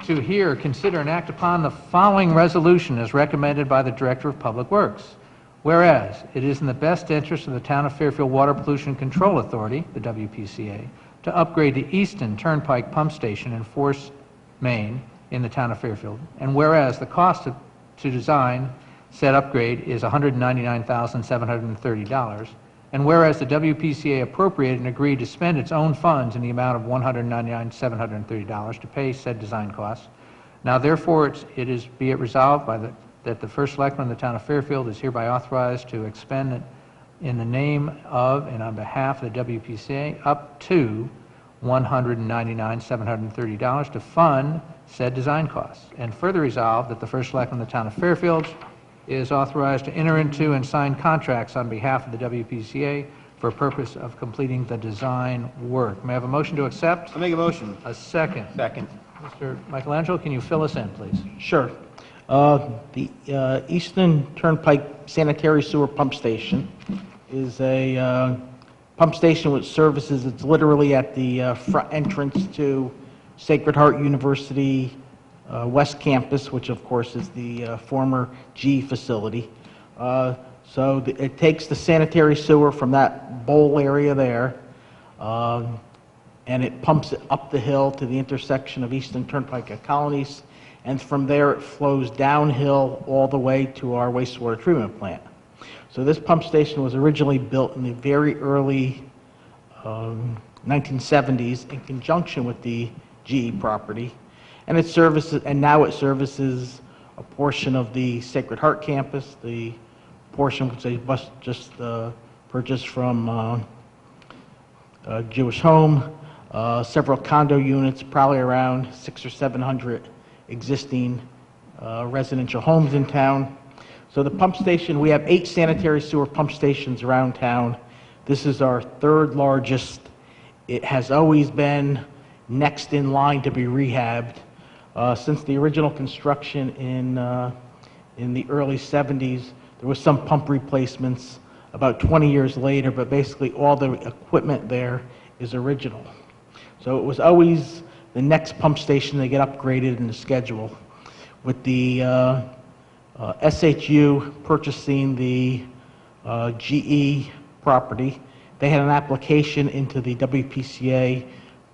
hear, consider, and act upon the following resolution as recommended by the Director of Public Works. Whereas it is in the best interest of the Town of Fairfield Water Pollution Control Authority, the WPCA, to upgrade the Easton Turnpike Pump Station in Forest, Maine, in the Town of Fairfield. And whereas the cost to design said upgrade is $199,730, and whereas the WPCA appropriated and agreed to spend its own funds in the amount of $199,730 to pay said design costs, now therefore it is be it resolved that the first selectman of the Town of Fairfield is hereby authorized to expend in the name of and on behalf of the WPCA up to $199,730 to fund said design costs. And further resolved that the first selectman of the Town of Fairfield is authorized to enter into and sign contracts on behalf of the WPCA for purpose of completing the design work. May I have a motion to accept? I'll make a motion. A second. Second. Mr. Michelangelo, can you fill us in, please? Sure. The Easton Turnpike Sanitary Sewer Pump Station is a pump station which services, it's literally at the front entrance to Sacred Heart University West Campus, which of course is the former G facility. It takes the sanitary sewer from that bowl area there, and it pumps it up the hill to the intersection of Easton Turnpike and Colonies, and from there it flows downhill all the way to our wastewater treatment plant. So this pump station was originally built in the very early 1970s in conjunction with the GE property, and now it services a portion of the Sacred Heart campus, the portion which they just purchased from Jewish Home, several condo units, probably around 600 or 700 existing residential homes in town. So the pump station, we have 8 sanitary sewer pump stations around town. This is our 3rd largest. It has always been next in line to be rehabbed. Since the original construction in the early 70s, there was some pump replacements about 20 years later, but basically all the equipment there is original. So it was always the next pump station to get upgraded in the schedule. With the SHU purchasing the GE property, they had an application into the WPCA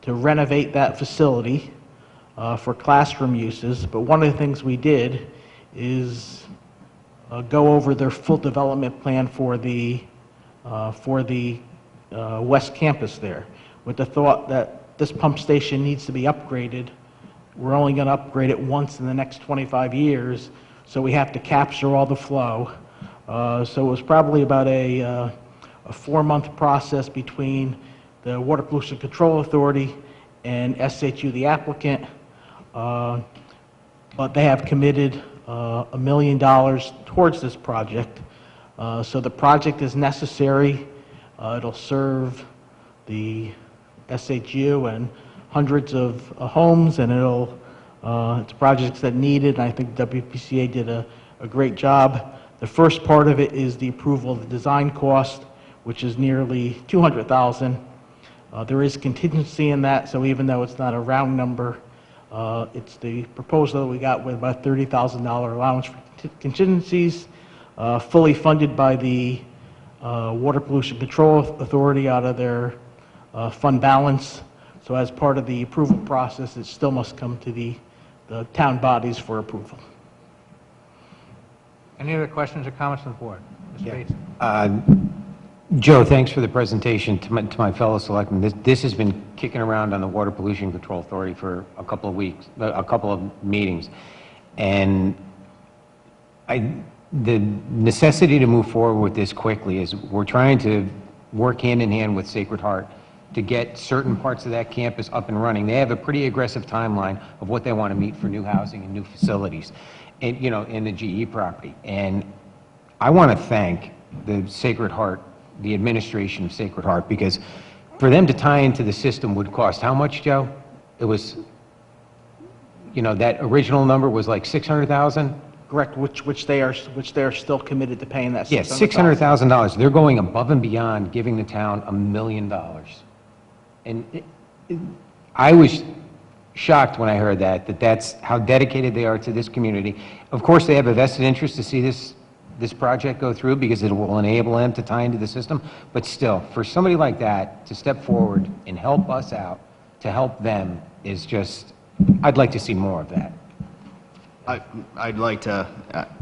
to renovate that facility for classroom uses, but one of the things we did is go over their full development plan for the West Campus there, with the thought that this pump station needs to be upgraded. We're only going to upgrade it once in the next 25 years, so we have to capture all the flow. So it was probably about a 4-month process between the Water Pollution Control Authority and SHU, the applicant, but they have committed $1 million towards this project. So the project is necessary. It'll serve the SHU and hundreds of homes, and it's projects that needed, and I think WPCA did a great job. The first part of it is the approval of the design cost, which is nearly $200,000. There is contingency in that, so even though it's not a round number, it's the proposal that we got with about $30,000 allowance for contingencies, fully funded by the Water Pollution Control Authority out of their fund balance. So as part of the approval process, it still must come to the town bodies for approval. Any other questions or comments from the board? Mr. Bates? Joe, thanks for the presentation. To my fellow selectmen, this has been kicking around on the Water Pollution Control Authority for a couple of weeks, a couple of meetings. And the necessity to move forward with this quickly is we're trying to work hand in hand with Sacred Heart to get certain parts of that campus up and running. They have a pretty aggressive timeline of what they want to meet for new housing and new facilities, and, you know, in the GE property. And I want to thank the Sacred Heart, the administration of Sacred Heart, because for them to tie into the system would cost how much, Joe? It was, you know, that original number was like 600,000? Correct, which they are still committed to paying that $600,000. Yes, $600,000. They're going above and beyond giving the town $1 million. And I was shocked when I heard that's how dedicated they are to this community. Of course, they have a vested interest to see this project go through because it will enable them to tie into the system. But still, for somebody like that to step forward and help us out, to help them, is just, I'd like to see more of that. I'd like to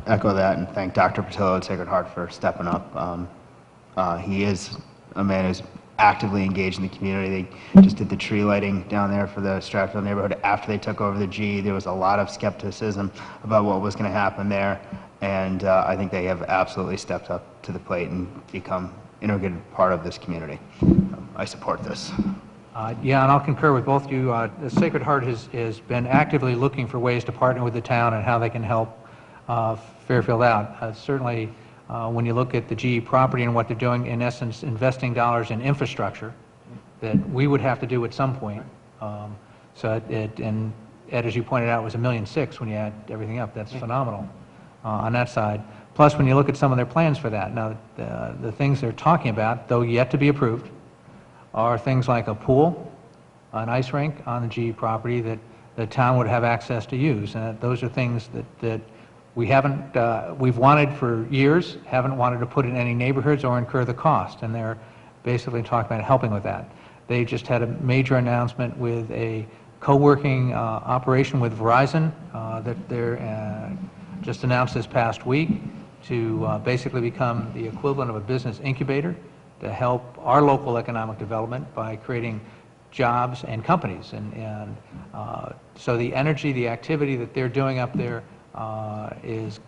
echo that and thank Dr. Patillo at Sacred Heart for stepping up. He is a man who's actively engaged in the community. They just did the tree lighting down there for the Stratfield neighborhood. After they took over the G, there was a lot of skepticism about what was going to happen there, and I think they have absolutely stepped up to the plate and become an integrated part of this community. I support this. Yeah, and I'll concur with both of you. The Sacred Heart has been actively looking for ways to partner with the town and how they can help Fairfield out. Certainly, when you look at the GE property and what they're doing, in essence, investing dollars in infrastructure that we would have to do at some point. And Ed, as you pointed out, was $1.6 million when you add everything up. That's phenomenal on that side. Plus, when you look at some of their plans for that, now the things they're talking about, though yet to be approved, are things like a pool, an ice rink on the GE property that the town would have access to use. And those are things that we haven't, we've wanted for years, haven't wanted to put in any neighborhoods or incur the cost, and they're basically talking about helping with that. They just had a major announcement with a co-working operation with Verizon that they're just announced this past week to basically become the equivalent of a business incubator to help our local economic development by creating jobs and companies. And so the energy, the activity that they're doing up there is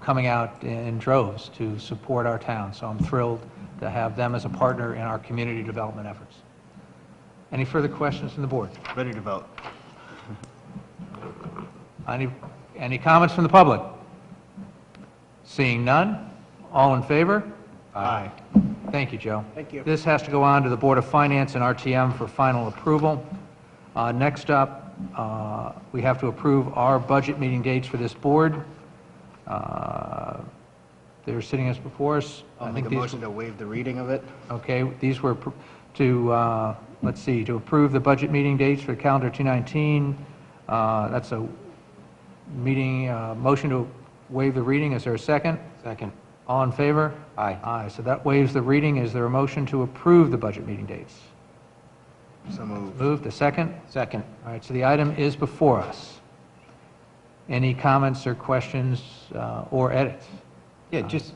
coming out in droves to support our town. So I'm thrilled to have them as a partner in our community development efforts. Any further questions from the board? Ready to vote. Any comments from the public? Seeing none, all in favor? Aye. Thank you, Joe. Thank you. This has to go on to the Board of Finance and RTM for final approval. Next up, we have to approve our budget meeting dates for this board. They're sitting us before us. I'll make a motion to waive the reading of it. Okay, these were to, let's see, to approve the budget meeting dates for calendar 2019. That's a meeting, motion to waive the reading. Is there a second? Second. All in favor? Aye. Aye. So that waives the reading. Is there a motion to approve the budget meeting dates? So moved. Moved. A second? Second. All right, so the item is before us. Any comments or questions or edits? Yeah, just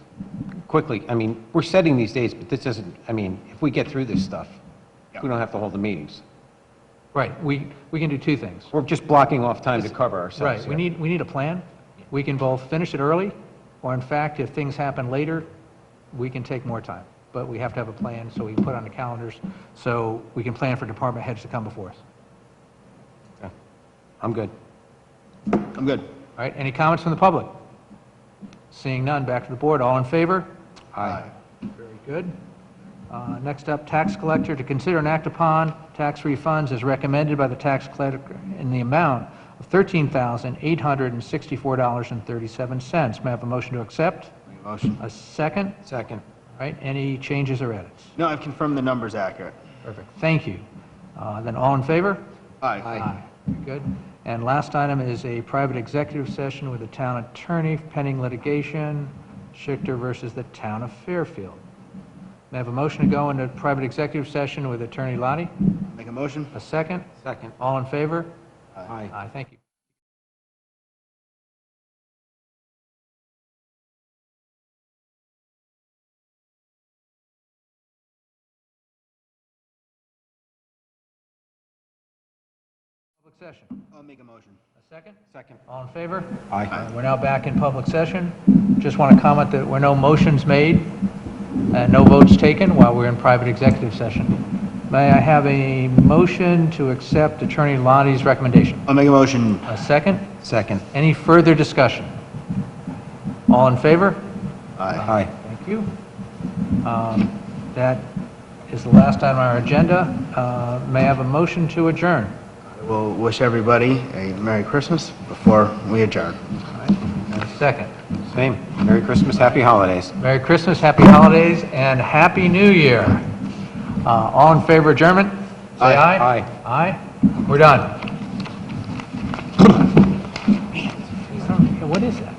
quickly, I mean, we're setting these dates, but this doesn't, I mean, if we get through this stuff, we don't have to hold the meetings. Right. We can do two things. We're just blocking off time to cover ourselves. Right. We need a plan. We can both finish it early, or in fact, if things happen later, we can take more time. But we have to have a plan, so we put on the calendars, so we can plan for department heads to come before us. Okay. I'm good. I'm good. All right, any comments from the public? Seeing none, back to the board. All in favor? Aye. Very good. Next up, tax collector to consider and act upon tax refunds as recommended by the tax collector in the amount of $13,864.37. May I have a motion to accept? Motion. A second? Second. All right, any changes or edits? No, I've confirmed the number's accurate. Perfect, thank you. Then all in favor? Aye. Very good. And last item is a private executive session with the town attorney pending litigation, Schichter versus the town of Fairfield. May I have a motion to go into private executive session with Attorney Lottie? Make a motion? A second? Second. All in favor? Aye. Aye, thank you. Public session. I'll make a motion. A second? Second. All in favor? Aye. We're now back in public session. Just want to comment that there were no motions made and no votes taken while we're in private executive session. May I have a motion to accept Attorney Lottie's recommendation? I'll make a motion. A second? Second. Any further discussion? All in favor? Aye. Thank you. That is the last item on our agenda. May I have a motion to adjourn? We'll wish everybody a Merry Christmas before we adjourn. And a second. Same. Merry Christmas, Happy Holidays. Merry Christmas, Happy Holidays, and Happy New Year. All in favor of adjournment? Say aye. Aye. Aye. We're done. What is that?